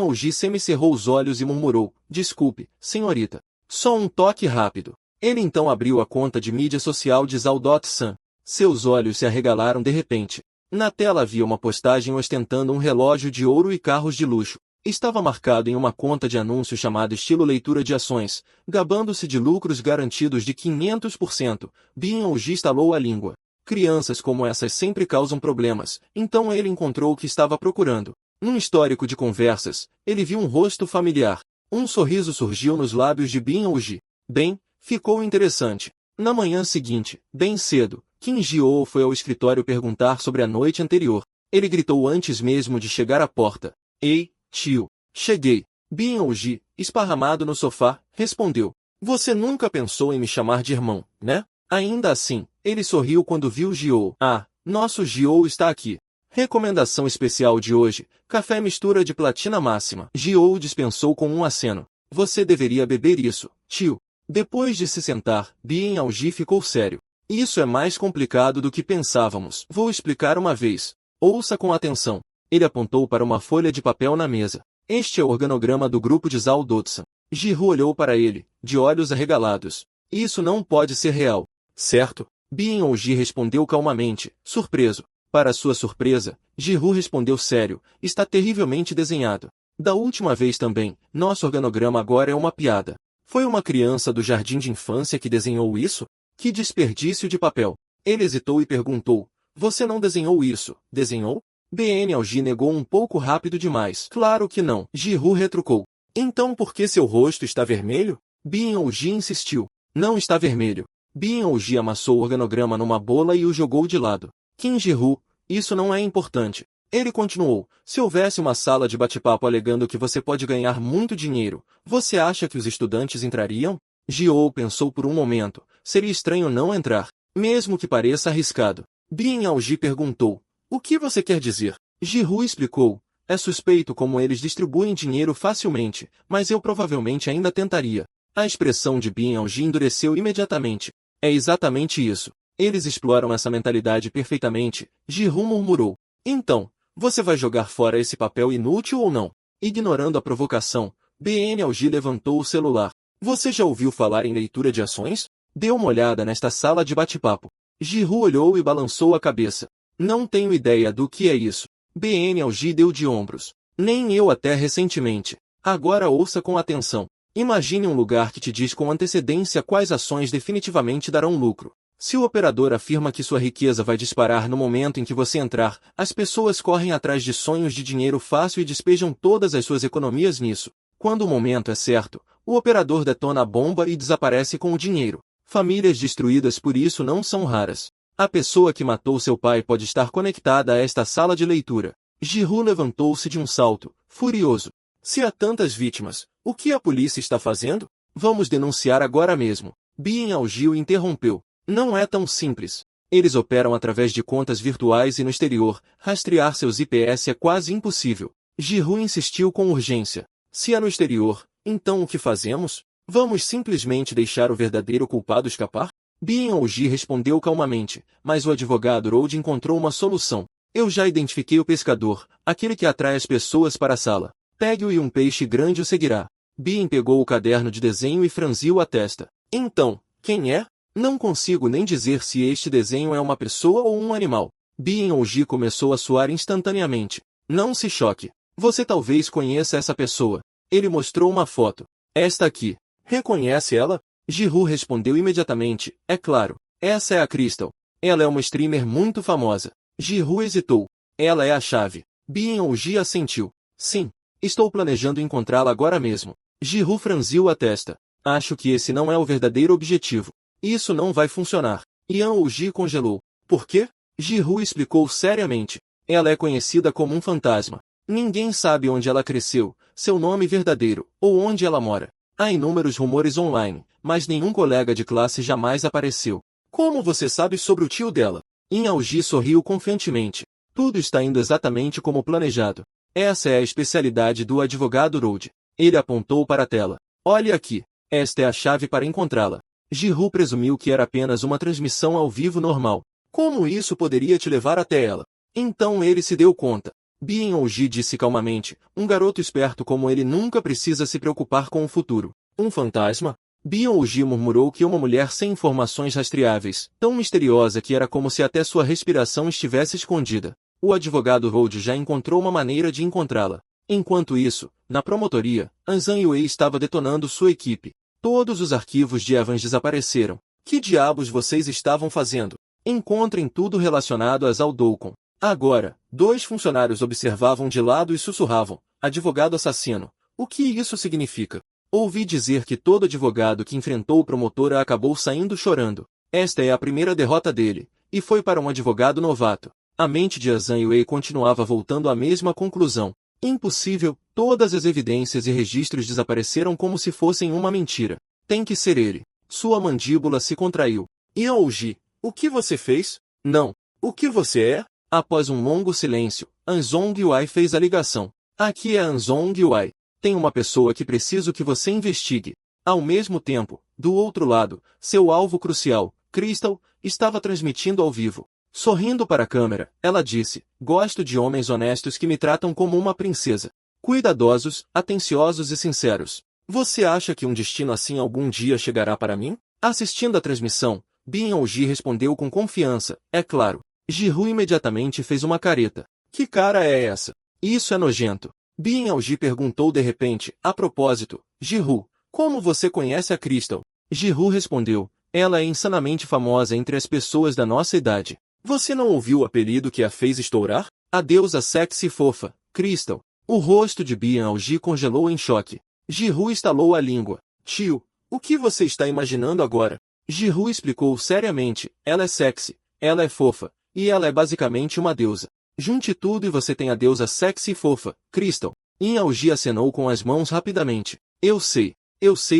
ou Gi semicerrou os olhos e murmurou, desculpe, senhorita. Só um toque rápido. Ele então abriu a conta de mídia social de Zhao.san. Seus olhos se arregalaram de repente. Na tela havia uma postagem ostentando um relógio de ouro e carros de luxo. Estava marcado em uma conta de anúncio chamada Estilo Leitura de Ações, gabando-se de lucros garantidos de 500%. Bien ou Gi estalou a língua. Crianças como essas sempre causam problemas, então ele encontrou o que estava procurando. Num histórico de conversas, ele viu um rosto familiar. Um sorriso surgiu nos lábios de Bien ou Gi. Bem, ficou interessante. Na manhã seguinte, bem cedo, Kim Ji-woo foi ao escritório perguntar sobre a noite anterior. Ele gritou antes mesmo de chegar à porta. Ei, tio. Cheguei. Bien ou Gi, esparramado no sofá, respondeu. Você nunca pensou em me chamar de irmão, né? Ainda assim, ele sorriu quando viu Ji-woo. Ah, nosso Ji-woo está aqui. Recomendação especial de hoje, café mistura de platina máxima. Ji-woo dispensou com um aceno. Você deveria beber isso, tio. Depois de se sentar, Bien ou Gi ficou sério. Isso é mais complicado do que pensávamos. Vou explicar uma vez. Ouça com atenção. Ele apontou para uma folha de papel na mesa. Este é o organograma do grupo de Zhao.san. Ji-woo olhou para ele, de olhos arregalados. Isso não pode ser real. Certo? Bien ou Gi respondeu calmamente, surpreso. Para sua surpresa, Ji-woo respondeu sério, está terrivelmente desenhado. Da última vez também, nosso organograma agora é uma piada. Foi uma criança do jardim de infância que desenhou isso? Que desperdício de papel. Ele hesitou e perguntou, você não desenhou isso, desenhou? Bien ou Gi negou um pouco rápido demais. Claro que não. Ji-woo retrucou. Então por que seu rosto está vermelho? Bien ou Gi insistiu. Não está vermelho. Bien ou Gi amassou o organograma numa bola e o jogou de lado. Kim Ji-woo, isso não é importante. Ele continuou, se houvesse uma sala de bate-papo alegando que você pode ganhar muito dinheiro, você acha que os estudantes entrariam? Ji-woo pensou por um momento, seria estranho não entrar, mesmo que pareça arriscado. Bien ou Gi perguntou, o que você quer dizer? Ji-woo explicou, é suspeito como eles distribuem dinheiro facilmente, mas eu provavelmente ainda tentaria. A expressão de Bien ou Gi endureceu imediatamente. É exatamente isso. Eles exploram essa mentalidade perfeitamente, Ji-woo murmurou. Então, você vai jogar fora esse papel inútil ou não? Ignorando a provocação, Bien ou Gi levantou o celular. Você já ouviu falar em leitura de ações? Dê uma olhada nesta sala de bate-papo. Ji-woo olhou e balançou a cabeça. Não tenho ideia do que é isso. Bien ou Gi deu de ombros. Nem eu até recentemente. Agora ouça com atenção. Imagine um lugar que te diz com antecedência quais ações definitivamente darão lucro. Se o operador afirma que sua riqueza vai disparar no momento em que você entrar, as pessoas correm atrás de sonhos de dinheiro fácil e despejam todas as suas economias nisso. Quando o momento é certo, o operador detona a bomba e desaparece com o dinheiro. Famílias destruídas por isso não são raras. A pessoa que matou seu pai pode estar conectada a esta sala de leitura. Ji-woo levantou-se de um salto, furioso. Se há tantas vítimas, o que a polícia está fazendo? Vamos denunciar agora mesmo. Bien ou Gi o interrompeu. Não é tão simples. Eles operam através de contas virtuais e no exterior, rastrear seus IPs é quase impossível. Ji-woo insistiu com urgência. Se é no exterior, então o que fazemos? Vamos simplesmente deixar o verdadeiro culpado escapar? Bien ou Gi respondeu calmamente, mas o advogado Road encontrou uma solução. Eu já identifiquei o pescador, aquele que atrai as pessoas para a sala. Pegue-o e um peixe grande o seguirá. Bien pegou o caderno de desenho e franziu a testa. Então, quem é? Não consigo nem dizer se este desenho é uma pessoa ou um animal. Bien ou Gi começou a suar instantaneamente. Não se choque. Você talvez conheça essa pessoa. Ele mostrou uma foto. Esta aqui. Reconhece ela? Ji-woo respondeu imediatamente, é claro. Essa é a Crystal. Ela é uma streamer muito famosa. Ji-woo hesitou. Ela é a chave. Bien ou Gi assentiu. Sim. Estou planejando encontrá-la agora mesmo. Ji-woo franziu a testa. Acho que esse não é o verdadeiro objetivo. Isso não vai funcionar. Yan ou Gi congelou. Por quê? Ji-woo explicou seriamente. Ela é conhecida como um fantasma. Ninguém sabe onde ela cresceu, seu nome verdadeiro, ou onde ela mora. Há inúmeros rumores online, mas nenhum colega de classe jamais apareceu. Como você sabe sobre o tio dela? Yan ou Gi sorriu confiantemente. Tudo está indo exatamente como planejado. Essa é a especialidade do advogado Road. Ele apontou para a tela. Olhe aqui. Esta é a chave para encontrá-la. Ji-Hoo presumiu que era apenas uma transmissão ao vivo normal. Como isso poderia te levar até ela? Então ele se deu conta. Byung-Ji disse calmamente, um garoto esperto como ele nunca precisa se preocupar com o futuro. Um fantasma? Byung-Ji murmurou que uma mulher sem informações rastreáveis, tão misteriosa que era como se até sua respiração estivesse escondida. O advogado Road já encontrou uma maneira de encontrá-la. Enquanto isso, na promotoria, An Zhang Yue estava detonando sua equipe. Todos os arquivos de Evans desapareceram. Que diabos vocês estavam fazendo? Encontrem tudo relacionado a Zhao Doukon. Agora, 2 funcionários observavam de lado e sussurravam, advogado assassino. O que isso significa? Ouvi dizer que todo advogado que enfrentou o promotor acabou saindo chorando. Esta é a primeira derrota dele, e foi para um advogado novato. A mente de Zhang Yue continuava voltando à mesma conclusão. Impossível, todas as evidências e registros desapareceram como se fossem uma mentira. Tem que ser ele. Sua mandíbula se contraiu. Byung-Ji, o que você fez? Não. O que você é? Após um longo silêncio, An Zhong Yue fez a ligação. Aqui é An Zhong Yue. Tem uma pessoa que preciso que você investigue. Ao mesmo tempo, do outro lado, seu alvo crucial, Crystal, estava transmitindo ao vivo. Sorrindo para a câmera, ela disse, gosto de homens honestos que me tratam como uma princesa. Cuidadosos, atenciosos e sinceros. Você acha que um destino assim algum dia chegará para mim? Assistindo à transmissão, Byung-Ji respondeu com confiança, é claro. Ji-Hoo imediatamente fez uma careta. Que cara é essa? Isso é nojento. Byung-Ji perguntou de repente, a propósito, Ji-Hoo, como você conhece a Crystal? Ji-Hoo respondeu, ela é insanamente famosa entre as pessoas da nossa idade. Você não ouviu o apelido que a fez estourar? A deusa sexy e fofa, Crystal. O rosto de Byung-Ji congelou em choque. Ji-Hoo estalou a língua. Tio, o que você está imaginando agora? Ji-Hoo explicou seriamente, ela é sexy, ela é fofa, e ela é basicamente uma deusa. Junte tudo e você tem a deusa sexy e fofa, Crystal. Byung-Ji acenou com as mãos rapidamente. Eu sei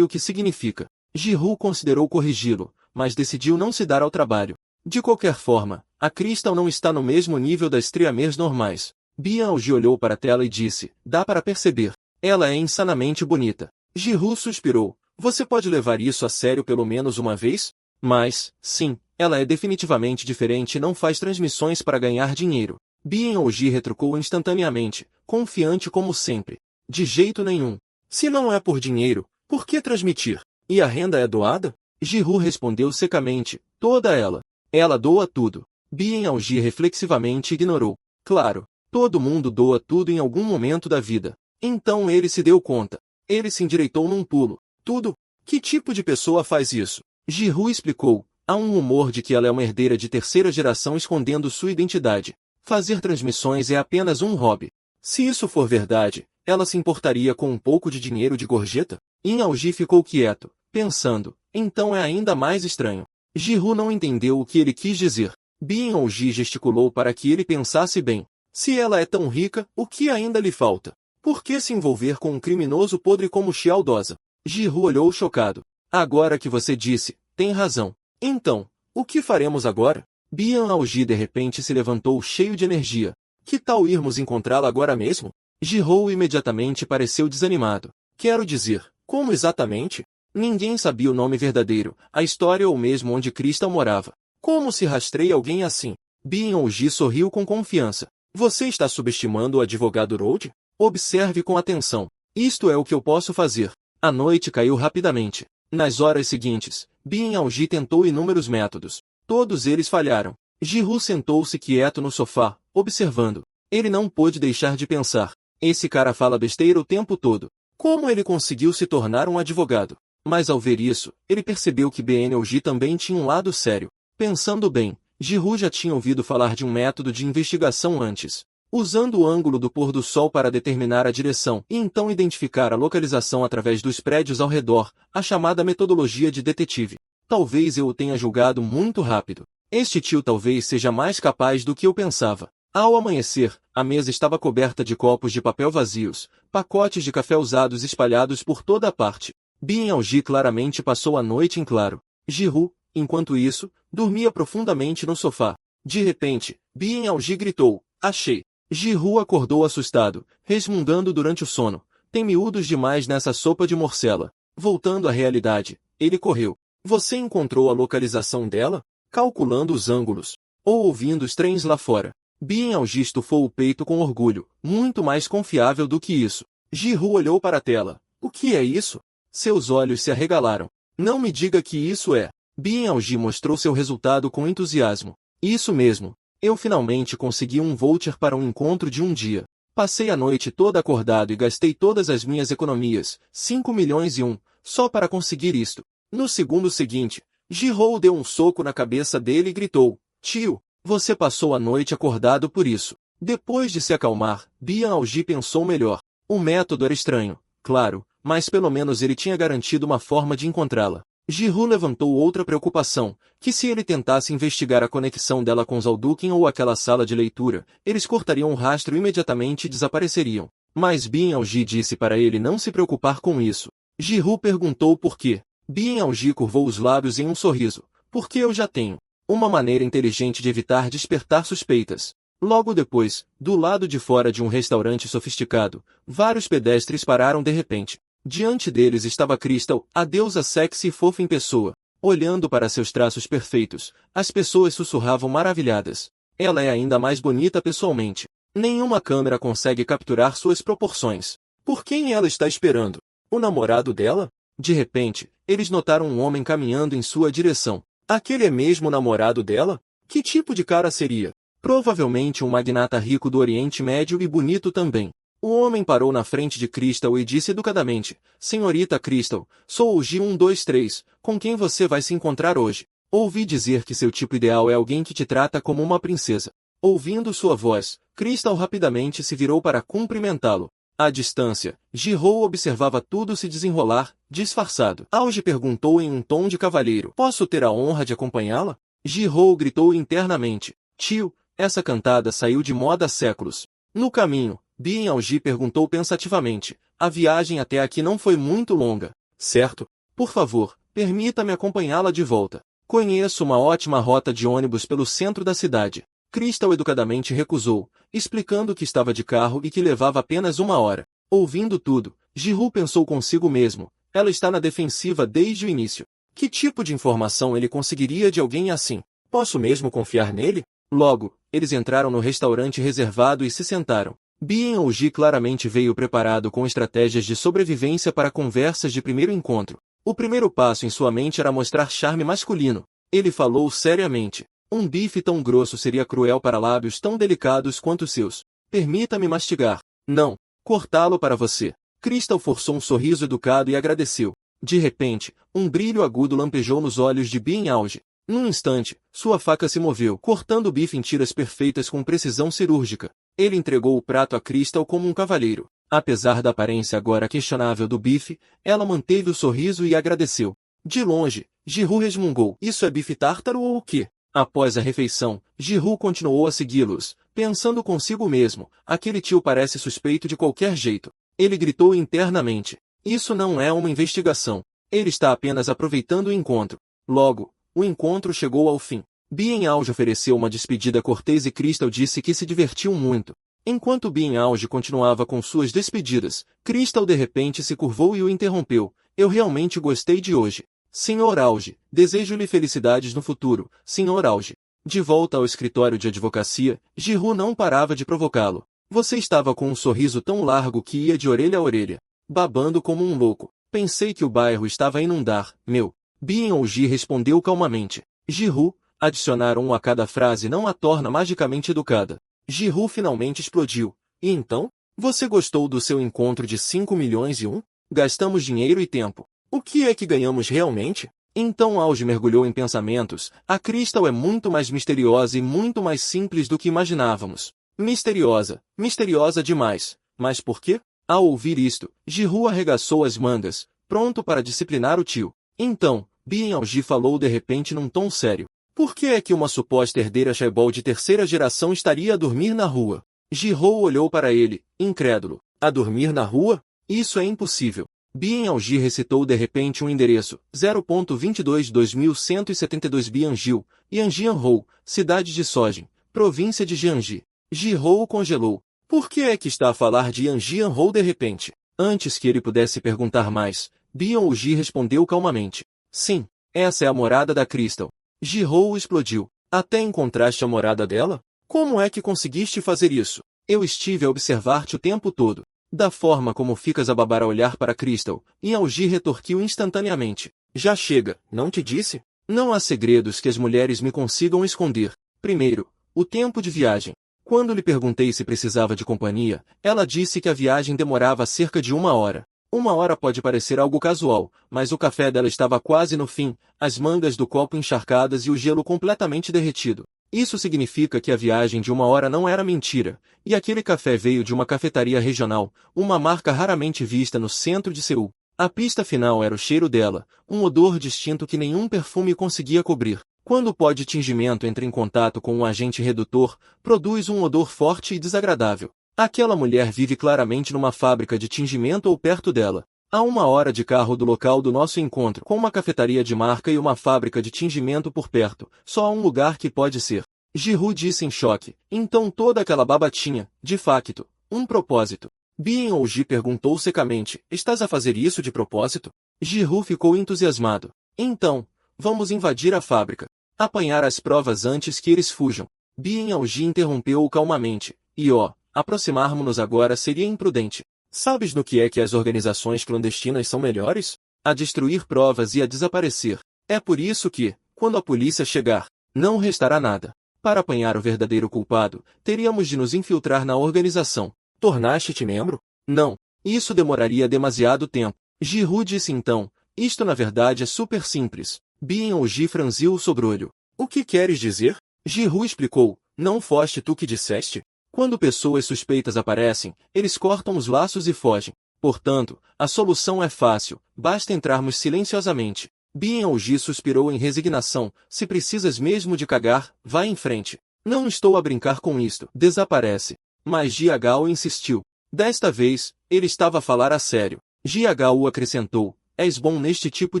o que significa. Ji-Hoo considerou corrigi-lo, mas decidiu não se dar ao trabalho. De qualquer forma, a Crystal não está no mesmo nível das Triamers normais. Byung-Ji olhou para a tela e disse, dá para perceber. Ela é insanamente bonita. Ji-Hoo suspirou. Você pode levar isso a sério pelo menos uma vez? Mas, sim, ela é definitivamente diferente e não faz transmissões para ganhar dinheiro. Byung-Ji retrucou instantaneamente, confiante como sempre. De jeito nenhum. Se não é por dinheiro, por que transmitir? E a renda é doada? Ji-Hoo respondeu secamente, toda ela. Ela doa tudo. Byung-Ji reflexivamente ignorou. Claro, todo mundo doa tudo em algum momento da vida. Então ele se deu conta. Ele se endireitou num pulo. Tudo? Que tipo de pessoa faz isso? Ji-Hoo explicou. Há um rumor de que ela é uma herdeira de terceira geração escondendo sua identidade. Fazer transmissões é apenas um hobby. Se isso for verdade, ela se importaria com um pouco de dinheiro de gorjeta? Byung-Ji ficou quieto, pensando. Então é ainda mais estranho. Ji-Hoo não entendeu o que ele quis dizer. Byung-Ji gesticulou para que ele pensasse bem. Se ela é tão rica, o que ainda lhe falta? Por que se envolver com um criminoso podre como Xiao Doza? Ji-Hoo olhou chocado. Agora que você disse, tem razão. Então, o que faremos agora? Byung-Ji de repente se levantou cheio de energia. Que tal irmos encontrá-la agora mesmo? Ji-Hoo imediatamente pareceu desanimado. Quero dizer, como exatamente? Ninguém sabia o nome verdadeiro, a história ou mesmo onde Crystal morava. Como se rastreia alguém assim? Byung-Ji sorriu com confiança. Você está subestimando o advogado Road? Observe com atenção. Isto é o que eu posso fazer. A noite caiu rapidamente. Nas horas seguintes, Byung-Ji tentou inúmeros métodos. Todos eles falharam. Ji-Hoo sentou-se quieto no sofá, observando. Ele não pôde deixar de pensar. Esse cara fala besteira o tempo todo. Como ele conseguiu se tornar um advogado? Mas ao ver isso, ele percebeu que Byung-Ji também tinha um lado sério. Pensando bem, Ji-Hoo já tinha ouvido falar de um método de investigação antes. Usando o ângulo do pôr do sol para determinar a direção e então identificar a localização através dos prédios ao redor, a chamada metodologia de detetive. Talvez eu o tenha julgado muito rápido. Este tio talvez seja mais capaz do que eu pensava. Ao amanhecer, a mesa estava coberta de copos de papel vazios, pacotes de café usados espalhados por toda a parte. Byung-Ji claramente passou a noite em claro. Ji-Hoo, enquanto isso, dormia profundamente no sofá. De repente, Byung-Ji gritou, achei. Ji-Hu acordou assustado, resmungando durante o sono. Tem miúdos demais nessa sopa de morcela. Voltando à realidade, ele correu. Você encontrou a localização dela? Calculando os ângulos. Ou ouvindo os trens lá fora. Bien-Alji estufou o peito com orgulho, muito mais confiável do que isso. Ji-Hu olhou para a tela. O que é isso? Seus olhos se arregalaram. Não me diga que isso é. Bien-Alji mostrou seu resultado com entusiasmo. Isso mesmo. Eu finalmente consegui um voucher para um encontro de um dia. Passei a noite toda acordado e gastei todas as minhas economias, 5.000.001, só para conseguir isto. No segundo seguinte, Ji-Hu deu um soco na cabeça dele e gritou, tio, você passou a noite acordado por isso. Depois de se acalmar, Bien-Alji pensou melhor. O método era estranho, claro, mas pelo menos ele tinha garantido uma forma de encontrá-la. Ji-Hu levantou outra preocupação, que se ele tentasse investigar a conexão dela com Zaldukin ou aquela sala de leitura, eles cortariam o rastro imediatamente e desapareceriam. Mas Bien-Alji disse para ele não se preocupar com isso. Ji-Hu perguntou por quê. Bien-Alji curvou os lábios em um sorriso. Porque eu já tenho uma maneira inteligente de evitar despertar suspeitas. Logo depois, do lado de fora de um restaurante sofisticado, vários pedestres pararam de repente. Diante deles estava Crystal, a deusa sexy e fofa em pessoa. Olhando para seus traços perfeitos, as pessoas sussurravam maravilhadas. Ela é ainda mais bonita pessoalmente. Nenhuma câmera consegue capturar suas proporções. Por quem ela está esperando? O namorado dela? De repente, eles notaram um homem caminhando em sua direção. Aquele é mesmo o namorado dela? Que tipo de cara seria? Provavelmente um magnata rico do Oriente Médio e bonito também. O homem parou na frente de Crystal e disse educadamente, Senhorita Crystal, sou o G123, com quem você vai se encontrar hoje. Ouvi dizer que seu tipo ideal é alguém que te trata como uma princesa. Ouvindo sua voz, Crystal rapidamente se virou para cumprimentá-lo. À distância, Ji-Hu observava tudo se desenrolar, disfarçado. Auge perguntou em um tom de cavalheiro, posso ter a honra de acompanhá-la? Ji-Hu gritou internamente, tio, essa cantada saiu de moda há séculos. No caminho, Bien-Alji perguntou pensativamente, a viagem até aqui não foi muito longa, certo? Por favor, permita-me acompanhá-la de volta. Conheço uma ótima rota de ônibus pelo centro da cidade. Crystal educadamente recusou, explicando que estava de carro e que levava apenas 1 hora. Ouvindo tudo, Ji-Hu pensou consigo mesmo, ela está na defensiva desde o início. Que tipo de informação ele conseguiria de alguém assim? Posso mesmo confiar nele? Logo, eles entraram no restaurante reservado e se sentaram. Bien-Alji claramente veio preparado com estratégias de sobrevivência para conversas de primeiro encontro. O primeiro passo em sua mente era mostrar charme masculino. Ele falou seriamente. Um bife tão grosso seria cruel para lábios tão delicados quanto os seus. Permita-me mastigar. Não. Cortá-lo para você. Crystal forçou um sorriso educado e agradeceu. De repente, um brilho agudo lampejou nos olhos de Bien-Alji. Num instante, sua faca se moveu, cortando o bife em tiras perfeitas com precisão cirúrgica. Ele entregou o prato a Crystal como um cavalheiro. Apesar da aparência agora questionável do bife, ela manteve o sorriso e agradeceu. De longe, Ji-Hu resmungou. Isso é bife tártaro ou o quê? Após a refeição, Ji-Hu continuou a segui-los, pensando consigo mesmo, aquele tio parece suspeito de qualquer jeito. Ele gritou internamente. Isso não é uma investigação. Ele está apenas aproveitando o encontro. Logo, o encontro chegou ao fim. Bien-Alji ofereceu uma despedida cortês e Crystal disse que se divertiu muito. Enquanto Bien-Alji continuava com suas despedidas, Crystal de repente se curvou e o interrompeu. Eu realmente gostei de hoje. Sr. Alji, desejo-lhe felicidades no futuro, Sr. Alji. De volta ao escritório de advocacia, Ji-Hu não parava de provocá-lo. Você estava com um sorriso tão largo que ia de orelha a orelha, babando como um louco. Pensei que o bairro estava a inundar, meu. Bien-Alji respondeu calmamente. Ji-Hu, adicionar um a cada frase não a torna magicamente educada. Ji-Hu finalmente explodiu. E então? Você gostou do seu encontro de 5.000.001? Gastamos dinheiro e tempo. O que é que ganhamos realmente? Então Auge mergulhou em pensamentos. A Crystal é muito mais misteriosa e muito mais simples do que imaginávamos. Misteriosa. Misteriosa demais. Mas por quê? Ao ouvir isto, Ji-Hu arregaçou as mangas, pronto para disciplinar o tio. Então, Bien-Alji falou de repente num tom sério. Por que é que uma suposta herdeira chaebol de terceira geração estaria a dormir na rua? Ji-Hu olhou para ele, incrédulo. A dormir na rua? Isso é impossível. Bien-Alji recitou de repente um endereço, 0.22.2172 Bianjil, Yanjianhou, cidade de Sojin, província de Jiangxi. Ji-Ho congelou. Por que é que está a falar de Yang Jian-Ho de repente? Antes que ele pudesse perguntar mais, Byung-Ji respondeu calmamente. Sim, essa é a morada da Crystal. Ji-Ho explodiu. Até encontraste a morada dela? Como é que conseguiste fazer isso? Eu estive a observar-te o tempo todo. Da forma como ficas a babar a olhar para Crystal, Byung-Ji retorquiu instantaneamente. Já chega, não te disse? Não há segredos que as mulheres me consigam esconder. Primeiro, o tempo de viagem. Quando lhe perguntei se precisava de companhia, ela disse que a viagem demorava cerca de 1 hora. 1 hora pode parecer algo casual, mas o café dela estava quase no fim, as mangas do copo encharcadas e o gelo completamente derretido. Isso significa que a viagem de 1 hora não era mentira, e aquele café veio de uma cafetaria regional, uma marca raramente vista no centro de Seul. A pista final era o cheiro dela, um odor distinto que nenhum perfume conseguia cobrir. Quando o pó de tingimento entra em contato com um agente redutor, produz um odor forte e desagradável. Aquela mulher vive claramente numa fábrica de tingimento ou perto dela. Há 1 hora de carro do local do nosso encontro, com uma cafetaria de marca e uma fábrica de tingimento por perto. Só há um lugar que pode ser. Ji-Ho disse em choque. Então toda aquela baba tinha, de facto, um propósito. Byung-Ji perguntou secamente. Estás a fazer isso de propósito? Ji-Ho ficou entusiasmado. Então, vamos invadir a fábrica. Apanhar as provas antes que eles fujam. Byung-Ji interrompeu-o calmamente. E aproximarmos-nos agora seria imprudente. Sabes no que é que as organizações clandestinas são melhores? A destruir provas e a desaparecer. É por isso que, quando a polícia chegar, não restará nada. Para apanhar o verdadeiro culpado, teríamos de nos infiltrar na organização. Tornaste-te membro? Não. Isso demoraria demasiado tempo. Ji-Ho disse então. Isto na verdade é super simples. Byung-Ji franziu o sobrolho. O que queres dizer? Ji-Ho explicou. Não foste tu que disseste? Quando pessoas suspeitas aparecem, eles cortam os laços e fogem. Portanto, a solução é fácil, basta entrarmos silenciosamente. Byung-Ji suspirou em resignação. Se precisas mesmo de cagar, vá em frente. Não estou a brincar com isto. Desaparece. Mas Ji-Gao insistiu. Desta vez, ele estava a falar a sério. Ji-Gao acrescentou. És bom neste tipo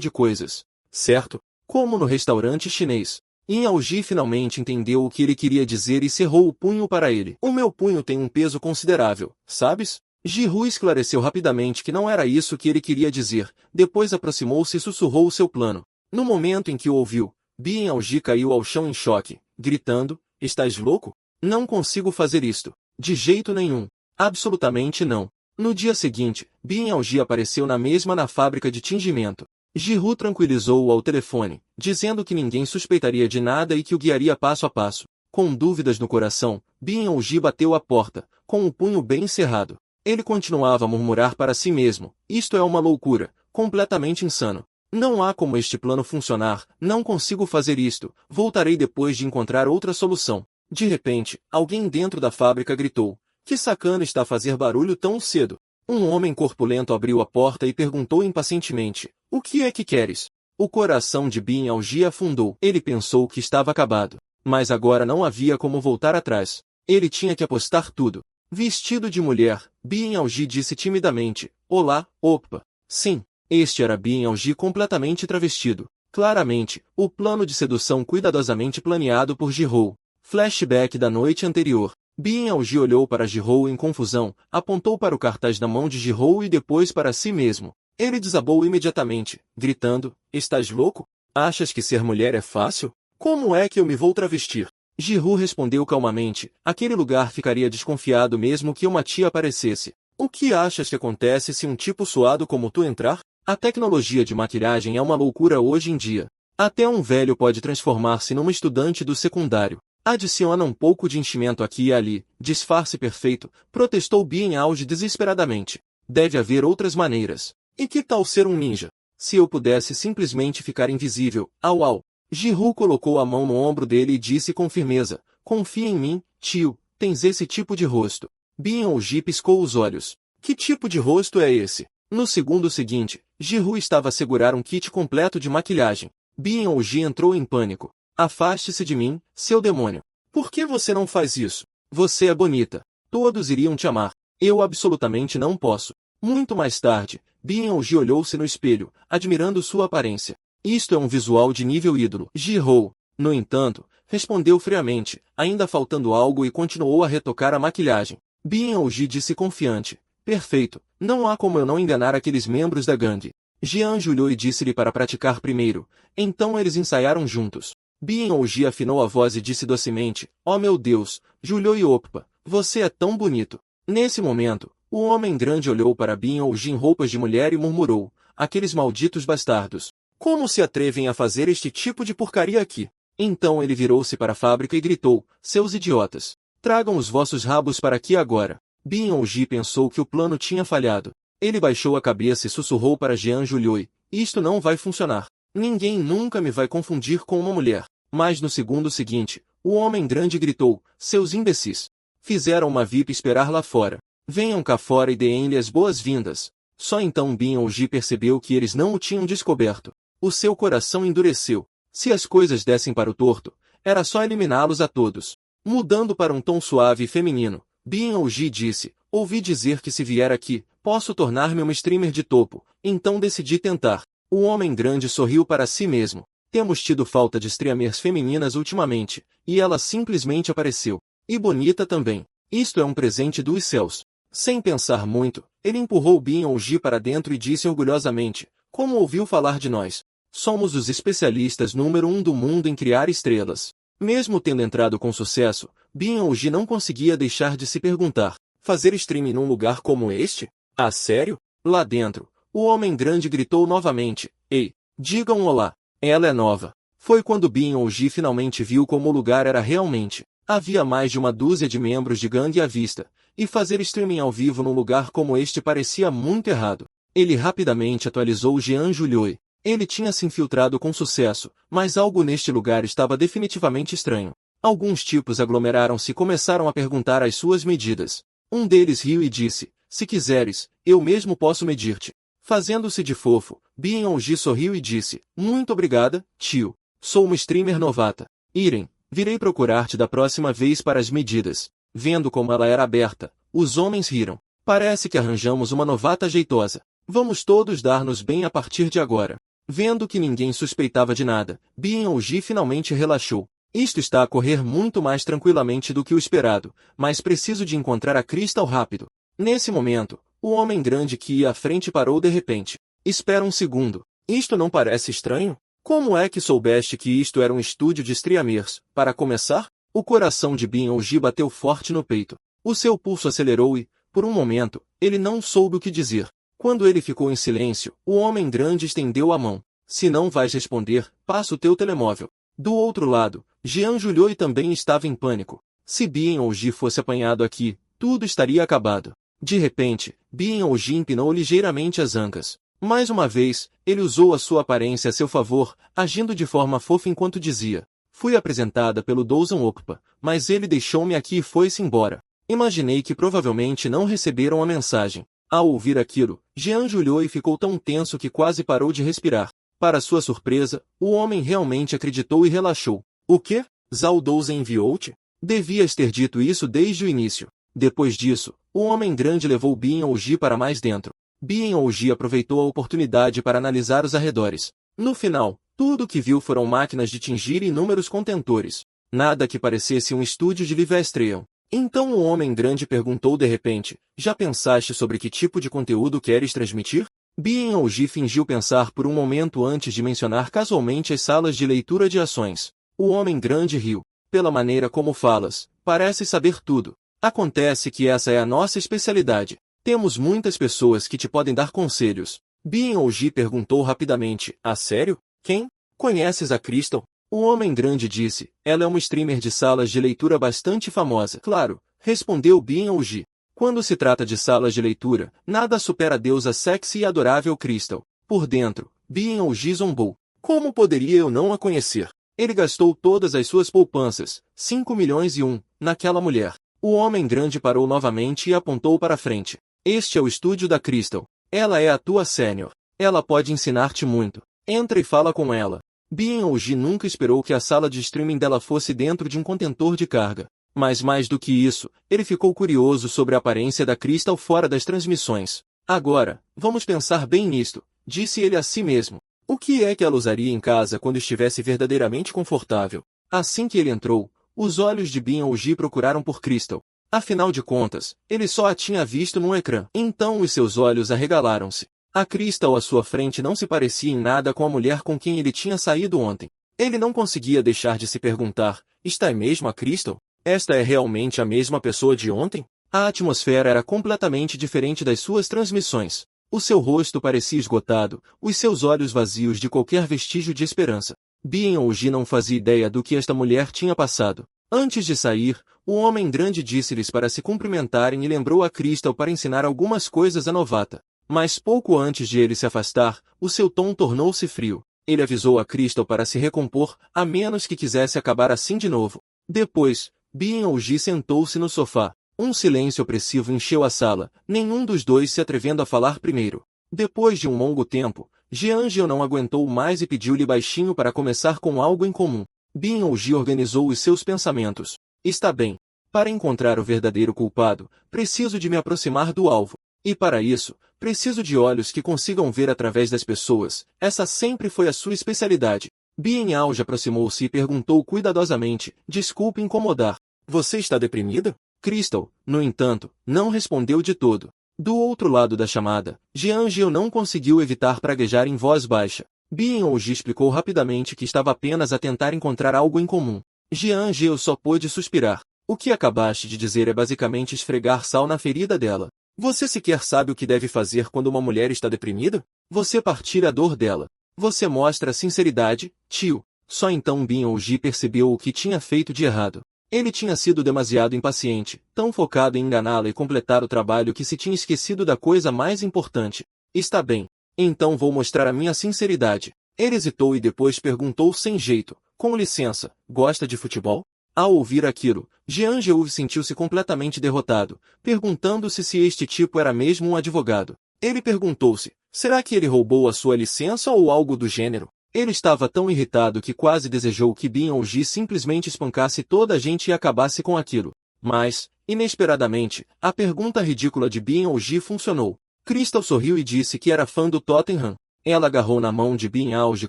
de coisas. Certo? Como no restaurante chinês. Byung-Ji finalmente entendeu o que ele queria dizer e cerrou o punho para ele. O meu punho tem um peso considerável, sabes? Ji-Ho esclareceu rapidamente que não era isso que ele queria dizer. Depois aproximou-se e sussurrou o seu plano. No momento em que o ouviu, Byung-Ji caiu ao chão em choque, gritando, estás louco? Não consigo fazer isto. De jeito nenhum. Absolutamente não. No dia seguinte, Byung-Ji apareceu na fábrica de tingimento. Ji-Ho tranquilizou-o ao telefone, dizendo que ninguém suspeitaria de nada e que o guiaria passo a passo. Com dúvidas no coração, Byung-Ji bateu a porta, com o punho bem cerrado. Ele continuava a murmurar para si mesmo, isto é uma loucura, completamente insano. Não há como este plano funcionar, não consigo fazer isto, voltarei depois de encontrar outra solução. De repente, alguém dentro da fábrica gritou, que sacana está a fazer barulho tão cedo? Um homem corpulento abriu a porta e perguntou impacientemente, o que é que queres? O coração de Byung-Ji afundou. Ele pensou que estava acabado. Mas agora não havia como voltar atrás. Ele tinha que apostar tudo. Vestido de mulher, Byung-Ji disse timidamente, olá, opa. Sim, este era Byung-Ji completamente travestido. Claramente, o plano de sedução cuidadosamente planeado por Ji-Ho. Flashback da noite anterior. Byung-Ji olhou para Ji-Ho em confusão, apontou para o cartaz na mão de Ji-Ho e depois para si mesmo. Ele desabou imediatamente, gritando, estás louco? Achas que ser mulher é fácil? Como é que eu me vou travestir? Ji-Ho respondeu calmamente, aquele lugar ficaria desconfiado mesmo que uma tia aparecesse. O que achas que acontece se um tipo suado como tu entrar? A tecnologia de maquilhagem é uma loucura hoje em dia. Até um velho pode transformar-se numa estudante do secundário. Adiciona um pouco de enchimento aqui e ali, disfarce perfeito, protestou Byung-Ji desesperadamente. Deve haver outras maneiras. E que tal ser um ninja? Se eu pudesse simplesmente ficar invisível, au. Ji-Ho colocou a mão no ombro dele e disse com firmeza, confia em mim, tio, tens esse tipo de rosto. Byung-Ji piscou os olhos. Que tipo de rosto é esse? No segundo seguinte, Ji-Ho estava a segurar um kit completo de maquilhagem. Byung-Ji entrou em pânico. Afaste-se de mim, seu demônio. Por que você não faz isso? Você é bonita. Todos iriam te amar. Eu absolutamente não posso. Muito mais tarde, Byung-Ji olhou-se no espelho, admirando sua aparência. Isto é um visual de nível ídolo. Ji-Ho, no entanto, respondeu friamente, ainda faltando algo, e continuou a retocar a maquilhagem. Bian-Ji disse confiante. Perfeito, não há como eu não enganar aqueles membros da gangue. Jian olhou e disse-lhe para praticar primeiro. Então eles ensaiaram juntos. Bian-Ji afinou a voz e disse docemente, oh meu Deus, Julio Oppa, você é tão bonito. Nesse momento, o homem grande olhou para Bian-Ji em roupas de mulher e murmurou, aqueles malditos bastardos. Como se atrevem a fazer este tipo de porcaria aqui? Então ele virou-se para a fábrica e gritou, seus idiotas, tragam os vossos rabos para aqui agora. Bian-Ji pensou que o plano tinha falhado. Ele baixou a cabeça e sussurrou para Jian Julioi, isto não vai funcionar. Ninguém nunca me vai confundir com uma mulher. Mas no segundo seguinte, o homem grande gritou, seus imbecis. Fizeram uma VIP esperar lá fora. Venham cá fora e deem-lhe as boas-vindas. Só então Bian-Ji percebeu que eles não o tinham descoberto. O seu coração endureceu. Se as coisas dessem para o torto, era só eliminá-los a todos. Mudando para um tom suave e feminino, Bian-Ji disse, ouvi dizer que se vier aqui, posso tornar-me uma streamer de topo, então decidi tentar. O homem grande sorriu para si mesmo. Temos tido falta de streamers femininas ultimamente, e ela simplesmente apareceu. E bonita também. Isto é um presente dos céus. Sem pensar muito, ele empurrou Bian-Ji para dentro e disse orgulhosamente, como ouviu falar de nós? Somos os especialistas número 1 do mundo em criar estrelas. Mesmo tendo entrado com sucesso, Bian-Ji não conseguia deixar de se perguntar, fazer streaming num lugar como este? Ah, sério? Lá dentro, o homem grande gritou novamente, ei, digam olá, ela é nova. Foi quando Bian-Ji finalmente viu como o lugar era realmente. Havia mais de uma dúzia de membros de gangue à vista, e fazer streaming ao vivo num lugar como este parecia muito errado. Ele rapidamente atualizou Jian Julioi. Ele tinha se infiltrado com sucesso, mas algo neste lugar estava definitivamente estranho. Alguns tipos aglomeraram-se e começaram a perguntar as suas medidas. Um deles riu e disse, se quiseres, eu mesmo posso medir-te. Fazendo-se de fofo, Bian-Ji sorriu e disse, muito obrigada, tio. Sou uma streamer novata. Irem, virei procurar-te da próxima vez para as medidas. Vendo como ela era aberta, os homens riram. Parece que arranjamos uma novata jeitosa. Vamos todos dar-nos bem a partir de agora. Vendo que ninguém suspeitava de nada, Bian-Ji finalmente relaxou. Isto está a correr muito mais tranquilamente do que o esperado, mas preciso de encontrar a Crystal rápido. Nesse momento, o homem grande que ia à frente parou de repente. Espera um segundo. Isto não parece estranho? Como é que soubeste que isto era um estúdio de streamers? Para começar, o coração de Bian-Ji bateu forte no peito. O seu pulso acelerou e, por um momento, ele não soube o que dizer. Quando ele ficou em silêncio, o homem grande estendeu a mão. Se não vais responder, passa o teu telemóvel. Do outro lado, Jian Julioi também estava em pânico. Se Bian-Ji fosse apanhado aqui, tudo estaria acabado. De repente, Bian-Ji empinou ligeiramente as ancas. Mais uma vez, ele usou a sua aparência a seu favor, agindo de forma fofa enquanto dizia, fui apresentada pelo Douzan Oppa, mas ele deixou-me aqui e foi-se embora. Imaginei que provavelmente não receberam a mensagem. Ao ouvir aquilo, Jian Julioi ficou tão tenso que quase parou de respirar. Para sua surpresa, o homem realmente acreditou e relaxou. O quê? Zhao Douzan enviou-te? Devias ter dito isso desde o início. Depois disso, o homem grande levou Bian-Ji para mais dentro. Bian-Ji aproveitou a oportunidade para analisar os arredores. No final, tudo o que viu foram máquinas de tingir e inúmeros contentores. Nada que parecesse um estúdio de live stream. Então o homem grande perguntou de repente, já pensaste sobre que tipo de conteúdo queres transmitir? Bian-Ji fingiu pensar por um momento antes de mencionar casualmente as salas de leitura de ações. O homem grande riu. Pela maneira como falas, pareces saber tudo. Acontece que essa é a nossa especialidade. Temos muitas pessoas que te podem dar conselhos. Bian-Ji perguntou rapidamente, a sério? Quem? Conheces a Crystal? O homem grande disse, ela é uma streamer de salas de leitura bastante famosa. Claro, respondeu Bian-Ji. Quando se trata de salas de leitura, nada supera a deusa sexy e adorável Crystal. Por dentro, Bian-Ji zombou. Como poderia eu não a conhecer? Ele gastou todas as suas poupanças, 5 milhões e um, naquela mulher. O homem grande parou novamente e apontou para frente. Este é o estúdio da Crystal. Ela é a tua sênior. Ela pode ensinar-te muito. Entra e fala com ela. Bian-Ji nunca esperou que a sala de streaming dela fosse dentro de um contentor de carga. Mas mais do que isso, ele ficou curioso sobre a aparência da Crystal fora das transmissões. Agora, vamos pensar bem nisto, disse ele a si mesmo. O que é que ela usaria em casa quando estivesse verdadeiramente confortável? Assim que ele entrou, os olhos de Bin-Ouji procuraram por Crystal. Afinal de contas, ele só a tinha visto no ecrã. Então os seus olhos arregalaram-se. A Crystal à sua frente não se parecia em nada com a mulher com quem ele tinha saído ontem. Ele não conseguia deixar de se perguntar, esta é mesmo a Crystal? Esta é realmente a mesma pessoa de ontem? A atmosfera era completamente diferente das suas transmissões. O seu rosto parecia esgotado, os seus olhos vazios de qualquer vestígio de esperança. Bin-Ouji não fazia ideia do que esta mulher tinha passado. Antes de sair, o homem grande disse-lhes para se cumprimentarem e lembrou a Crystal para ensinar algumas coisas à novata. Mas pouco antes de ele se afastar, o seu tom tornou-se frio. Ele avisou a Crystal para se recompor, a menos que quisesse acabar assim de novo. Depois, Bin-Ouji sentou-se no sofá. Um silêncio opressivo encheu a sala, nenhum dos dois se atrevendo a falar primeiro. Depois de um longo tempo, Jean-Geo não aguentou mais e pediu-lhe baixinho para começar com algo em comum. Bin-Ouji organizou os seus pensamentos. Está bem. Para encontrar o verdadeiro culpado, preciso de me aproximar do alvo. E para isso, preciso de olhos que consigam ver através das pessoas. Essa sempre foi a sua especialidade. Bin-Ouji aproximou-se e perguntou cuidadosamente, desculpe incomodar. Você está deprimida? Crystal, no entanto, não respondeu de todo. Do outro lado da chamada, Jean-Geo não conseguiu evitar praguejar em voz baixa. Bin-Ouji explicou rapidamente que estava apenas a tentar encontrar algo em comum. Jean-Geo só pôde suspirar. O que acabaste de dizer é basicamente esfregar sal na ferida dela. Você sequer sabe o que deve fazer quando uma mulher está deprimida? Você partir a dor dela. Você mostra sinceridade, tio. Só então Bin-Ouji percebeu o que tinha feito de errado. Ele tinha sido demasiado impaciente, tão focado em enganá-la e completar o trabalho que se tinha esquecido da coisa mais importante. Está bem. Então vou mostrar a minha sinceridade. Ele hesitou e depois perguntou sem jeito, com licença, gosta de futebol? Ao ouvir aquilo, Jean-Geo sentiu-se completamente derrotado, perguntando-se se este tipo era mesmo um advogado. Ele perguntou-se, será que ele roubou a sua licença ou algo do gênero? Ele estava tão irritado que quase desejou que Bin-Ouji simplesmente espancasse toda a gente e acabasse com aquilo. Mas, inesperadamente, a pergunta ridícula de Bin-Ouji funcionou. Crystal sorriu e disse que era fã do Tottenham. Ela agarrou na mão de Bin-Ouji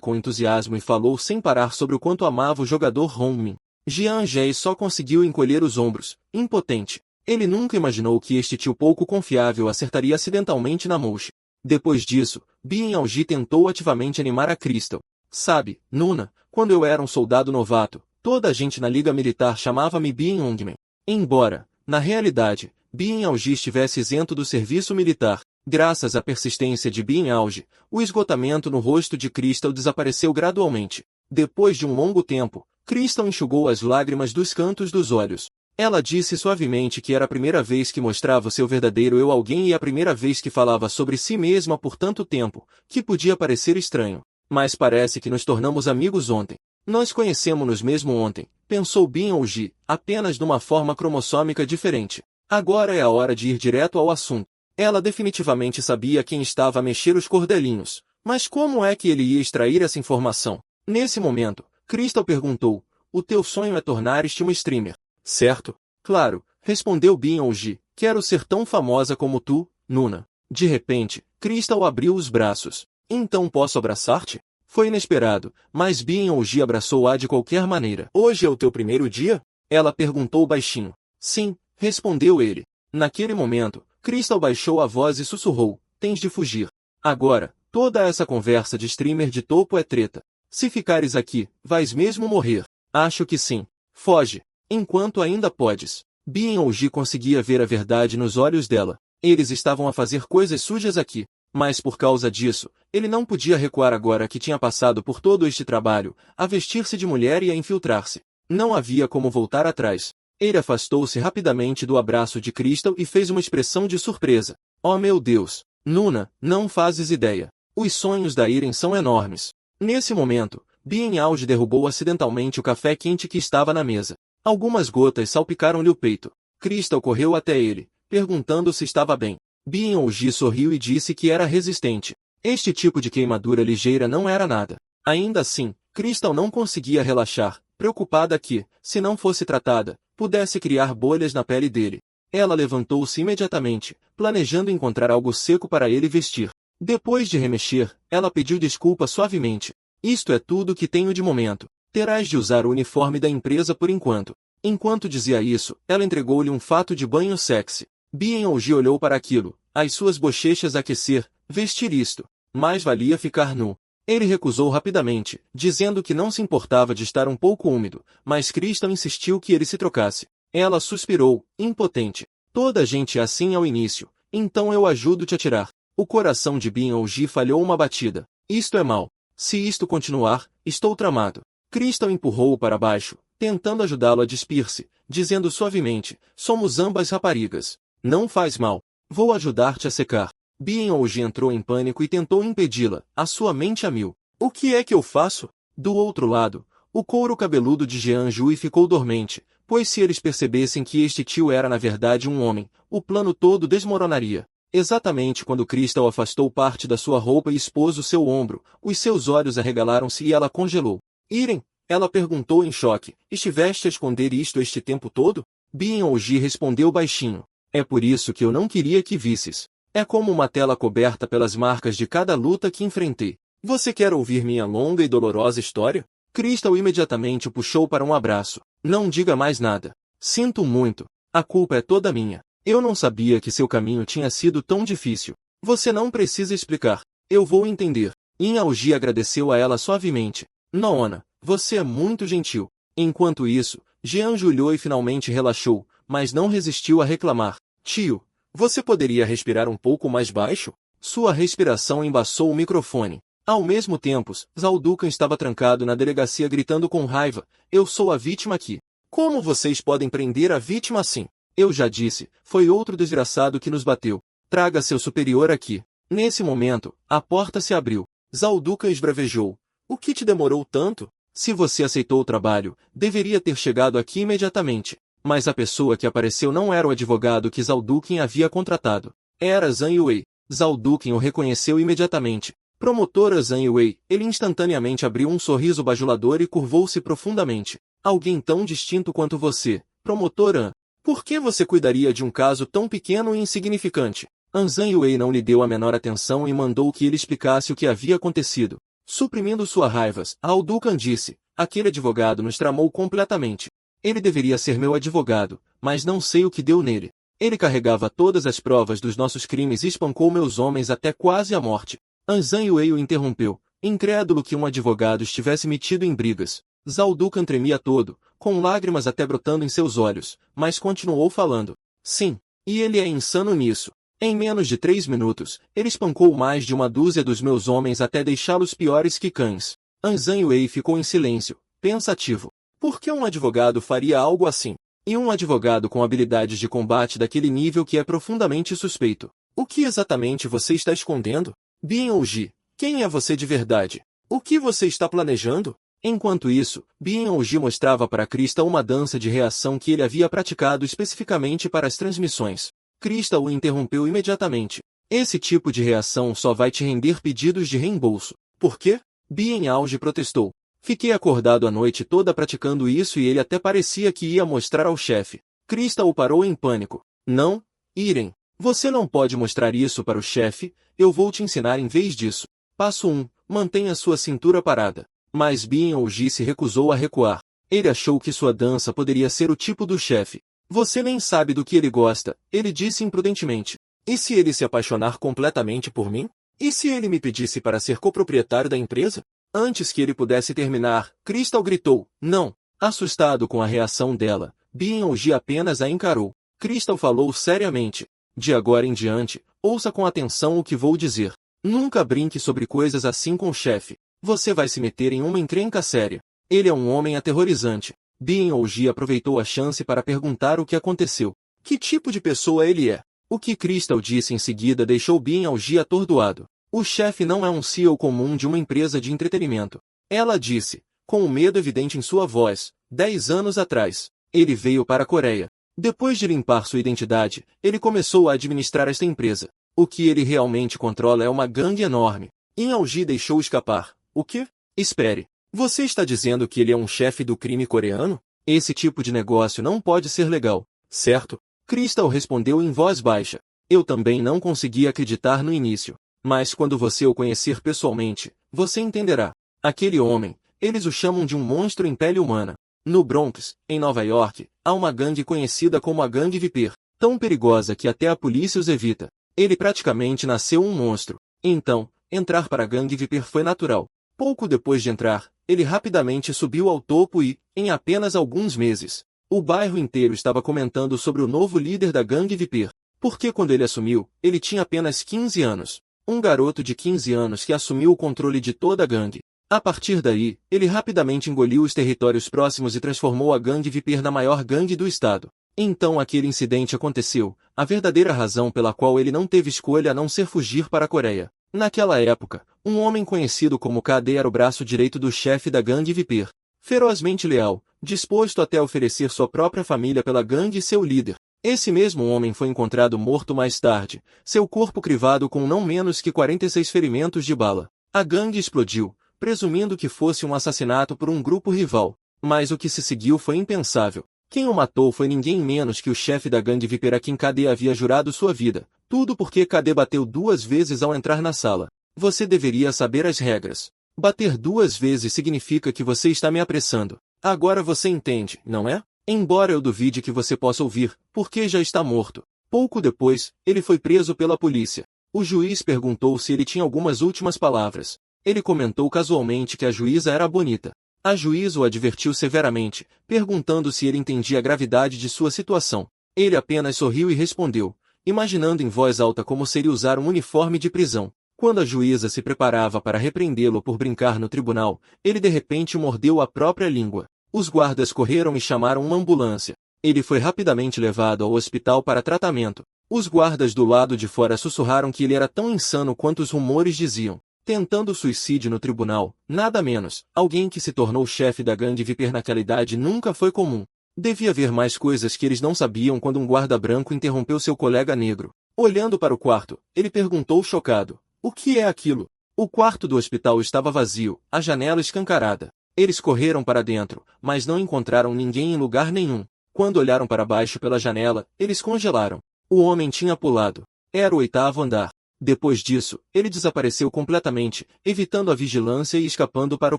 com entusiasmo e falou sem parar sobre o quanto amava o jogador Hong-min. Jean-Geo só conseguiu encolher os ombros, impotente. Ele nunca imaginou que este tio pouco confiável acertaria acidentalmente na mouche. Depois disso, Bin-Ouji tentou ativamente animar a Crystal. Sabe, Nuna, quando eu era um soldado novato, toda a gente na Liga Militar chamava-me Bin-Ongman. Embora, na realidade, Bin-Ouji estivesse isento do serviço militar, graças à persistência de Bin-Ouji, o esgotamento no rosto de Crystal desapareceu gradualmente. Depois de um longo tempo, Crystal enxugou as lágrimas dos cantos dos olhos. Ela disse suavemente que era a primeira vez que mostrava seu verdadeiro eu a alguém e a primeira vez que falava sobre si mesma por tanto tempo, que podia parecer estranho. Mas parece que nos tornamos amigos ontem. Nós conhecemos-nos mesmo ontem, pensou Bin-Ouji, apenas de uma forma cromossômica diferente. Agora é a hora de ir direto ao assunto. Ela definitivamente sabia quem estava a mexer os cordelinhos, mas como é que ele ia extrair essa informação? Nesse momento, Crystal perguntou, o teu sonho é tornar-te uma streamer, certo? Claro, respondeu Bin-Ouji, quero ser tão famosa como tu, Nuna. De repente, Crystal abriu os braços. Então posso abraçar-te? Foi inesperado, mas Bin-Ouji abraçou-a de qualquer maneira. Hoje é o teu primeiro dia? Ela perguntou baixinho. Sim, respondeu ele. Naquele momento, Crystal baixou a voz e sussurrou, tens de fugir. Agora, toda essa conversa de streamer de topo é treta. Se ficares aqui, vais mesmo morrer. Acho que sim. Foge. Enquanto ainda podes. Bin-Ouji conseguia ver a verdade nos olhos dela. Eles estavam a fazer coisas sujas aqui. Mas por causa disso, ele não podia recuar agora que tinha passado por todo este trabalho, a vestir-se de mulher e a infiltrar-se. Não havia como voltar atrás. Ele afastou-se rapidamente do abraço de Crystal e fez uma expressão de surpresa. Oh meu Deus! Nuna, não fazes ideia. Os sonhos da Irene são enormes. Nesse momento, Bin-Ouji derrubou acidentalmente o café quente que estava na mesa. Algumas gotas salpicaram-lhe o peito. Crystal correu até ele, perguntando se estava bem. Bin-Ouji sorriu e disse que era resistente. Este tipo de queimadura ligeira não era nada. Ainda assim, Crystal não conseguia relaxar, preocupada que, se não fosse tratada, pudesse criar bolhas na pele dele. Ela levantou-se imediatamente, planejando encontrar algo seco para ele vestir. Depois de remexer, ela pediu desculpa suavemente. Isto é tudo que tenho de momento. Terás de usar o uniforme da empresa por enquanto. Enquanto dizia isso, ela entregou-lhe um fato de banho sexy. BNOG olhou para aquilo, as suas bochechas aquecer, vestir isto. Mais valia ficar nu. Ele recusou rapidamente, dizendo que não se importava de estar um pouco úmido, mas Crystal insistiu que ele se trocasse. Ela suspirou, impotente. Toda a gente é assim ao início, então eu ajudo-te a tirar. O coração de BNOG falhou uma batida. Isto é mal. Se isto continuar, estou tramado. Crystal empurrou-o para baixo, tentando ajudá-lo a despir-se, dizendo suavemente, somos ambas raparigas. Não faz mal. Vou ajudar-te a secar. BNOG entrou em pânico e tentou impedi-la, a sua mente a mil. O que é que eu faço? Do outro lado, o couro cabeludo de Jean Jui ficou dormente, pois se eles percebessem que este tio era na verdade um homem, o plano todo desmoronaria. Exatamente quando Crystal afastou parte da sua roupa e expôs o seu ombro, os seus olhos arregalaram-se e ela congelou. Irem? Ela perguntou em choque. Estiveste a esconder isto este tempo todo? BNOG respondeu baixinho. É por isso que eu não queria que visses. É como uma tela coberta pelas marcas de cada luta que enfrentei. Você quer ouvir minha longa e dolorosa história? Crystal imediatamente o puxou para um abraço. Não diga mais nada. Sinto muito. A culpa é toda minha. Eu não sabia que seu caminho tinha sido tão difícil. Você não precisa explicar. Eu vou entender. Inauji agradeceu a ela suavemente. Noona, você é muito gentil. Enquanto isso, Jean olhou e finalmente relaxou, mas não resistiu a reclamar. Tio, você poderia respirar um pouco mais baixo? Sua respiração embaçou o microfone. Ao mesmo tempo, Zalducan estava trancado na delegacia gritando com raiva. Eu sou a vítima aqui. Como vocês podem prender a vítima assim? Eu já disse, foi outro desgraçado que nos bateu. Traga seu superior aqui. Nesse momento, a porta se abriu. Zalducan esbravejou. O que te demorou tanto? Se você aceitou o trabalho, deveria ter chegado aqui imediatamente. Mas a pessoa que apareceu não era o advogado que Zalducan havia contratado. Era Zhang Yue. Zalducan o reconheceu imediatamente. Promotora Zhang Yue, ele instantaneamente abriu um sorriso bajulador e curvou-se profundamente. Alguém tão distinto quanto você, promotora. Por que você cuidaria de um caso tão pequeno e insignificante? Zhang Yue não lhe deu a menor atenção e mandou que ele explicasse o que havia acontecido. Suprimindo sua raiva, Zalducan disse, aquele advogado nos tramou completamente. Ele deveria ser meu advogado, mas não sei o que deu nele. Ele carregava todas as provas dos nossos crimes e espancou meus homens até quase a morte. Zhang Yue o interrompeu, incrédulo que um advogado estivesse metido em brigas. Zalducan tremia todo, com lágrimas até brotando em seus olhos, mas continuou falando. Sim, e ele é insano nisso. Em menos de 3 minutos, ele espancou mais de uma dúzia dos meus homens até deixá-los piores que cães. Zhang Yue ficou em silêncio, pensativo. Por que um advogado faria algo assim? E um advogado com habilidades de combate daquele nível que é profundamente suspeito. O que exatamente você está escondendo? BNOG, quem é você de verdade? O que você está planejando? Enquanto isso, BNOG mostrava para Crystal uma dança de reação que ele havia praticado especificamente para as transmissões. Crystal o interrompeu imediatamente. Esse tipo de reação só vai te render pedidos de reembolso. Por quê? BNOG protestou. Fiquei acordado a noite toda praticando isso e ele até parecia que ia mostrar ao chefe. Crystal o parou em pânico. Não, Irem. Você não pode mostrar isso para o chefe, eu vou te ensinar em vez disso. Passo 1. Mantenha sua cintura parada. Mas BNOG se recusou a recuar. Ele achou que sua dança poderia ser o tipo do chefe. Você nem sabe do que ele gosta, ele disse imprudentemente. E se ele se apaixonar completamente por mim? E se ele me pedisse para ser coproprietário da empresa? Antes que ele pudesse terminar, Crystal gritou, não. Assustado com a reação dela, BNOG apenas a encarou. Crystal falou seriamente. De agora em diante, ouça com atenção o que vou dizer. Nunca brinque sobre coisas assim com o chefe. Você vai se meter em uma encrenca séria. Ele é um homem aterrorizante. BNOG aproveitou a chance para perguntar o que aconteceu. Que tipo de pessoa ele é? O que Crystal disse em seguida deixou BNOG atordoado. O chefe não é um CEO comum de uma empresa de entretenimento. Ela disse, com o medo evidente em sua voz, 10 anos atrás. Ele veio para a Coreia. Depois de limpar sua identidade, ele começou a administrar esta empresa. O que ele realmente controla é uma gangue enorme. Inauji deixou escapar. O quê? Espere. Você está dizendo que ele é um chefe do crime coreano? Esse tipo de negócio não pode ser legal, certo? Crystal respondeu em voz baixa. Eu também não consegui acreditar no início. Mas quando você o conhecer pessoalmente, você entenderá. Aquele homem, Eles o chamam de um monstro em pele humana. No Bronx, em Nova York, há uma gangue conhecida como a Gangue Viper, tão perigosa que até a polícia os evita. Ele praticamente nasceu um monstro. Então, entrar para a Gangue Viper foi natural. Pouco depois de entrar, ele rapidamente subiu ao topo e, em apenas alguns meses, o bairro inteiro estava comentando sobre o novo líder da Gangue Viper. Porque quando ele assumiu, ele tinha apenas 15 anos. Um garoto de 15 anos que assumiu o controle de toda a gangue. A partir daí, ele rapidamente engoliu os territórios próximos e transformou a Gangue Viper na maior gangue do estado. Então aquele incidente aconteceu, a verdadeira razão pela qual ele não teve escolha a não ser fugir para a Coreia. Naquela época, um homem conhecido como KD era o braço direito do chefe da Gangue Viper. Ferozmente leal, disposto até a oferecer sua própria família pela gangue e seu líder. Esse mesmo homem foi encontrado morto mais tarde, seu corpo crivado com não menos que 46 ferimentos de bala. A gangue explodiu, presumindo que fosse um assassinato por um grupo rival. Mas o que se seguiu foi impensável. Quem o matou foi ninguém menos que o chefe da Gangue Viper a quem KD havia jurado sua vida. Tudo porque KD bateu 2 vezes ao entrar na sala. Você deveria saber as regras. Bater 2 vezes significa que você está me apressando. Agora você entende, não é? Embora eu duvide que você possa ouvir, porque já está morto. Pouco depois, ele foi preso pela polícia. O juiz perguntou se ele tinha algumas últimas palavras. Ele comentou casualmente que a juíza era bonita. A juíza o advertiu severamente, perguntando se ele entendia a gravidade de sua situação. Ele apenas sorriu e respondeu, imaginando em voz alta como seria usar um uniforme de prisão. Quando a juíza se preparava para repreendê-lo por brincar no tribunal, ele de repente mordeu a própria língua. Os guardas correram e chamaram uma ambulância. Ele foi rapidamente levado ao hospital para tratamento. Os guardas do lado de fora sussurraram que ele era tão insano quanto os rumores diziam. Tentando suicídio no tribunal, nada menos, alguém que se tornou chefe da Gangue Viper naquela idade nunca foi comum. Devia haver mais coisas que eles não sabiam quando um guarda branco interrompeu seu colega negro. Olhando para o quarto, ele perguntou chocado, o que é aquilo? O quarto do hospital estava vazio, a janela escancarada. Eles correram para dentro, mas não encontraram ninguém em lugar nenhum. Quando olharam para baixo pela janela, eles congelaram. O homem tinha pulado. Era o 8º andar. Depois disso, ele desapareceu completamente, evitando a vigilância e escapando para o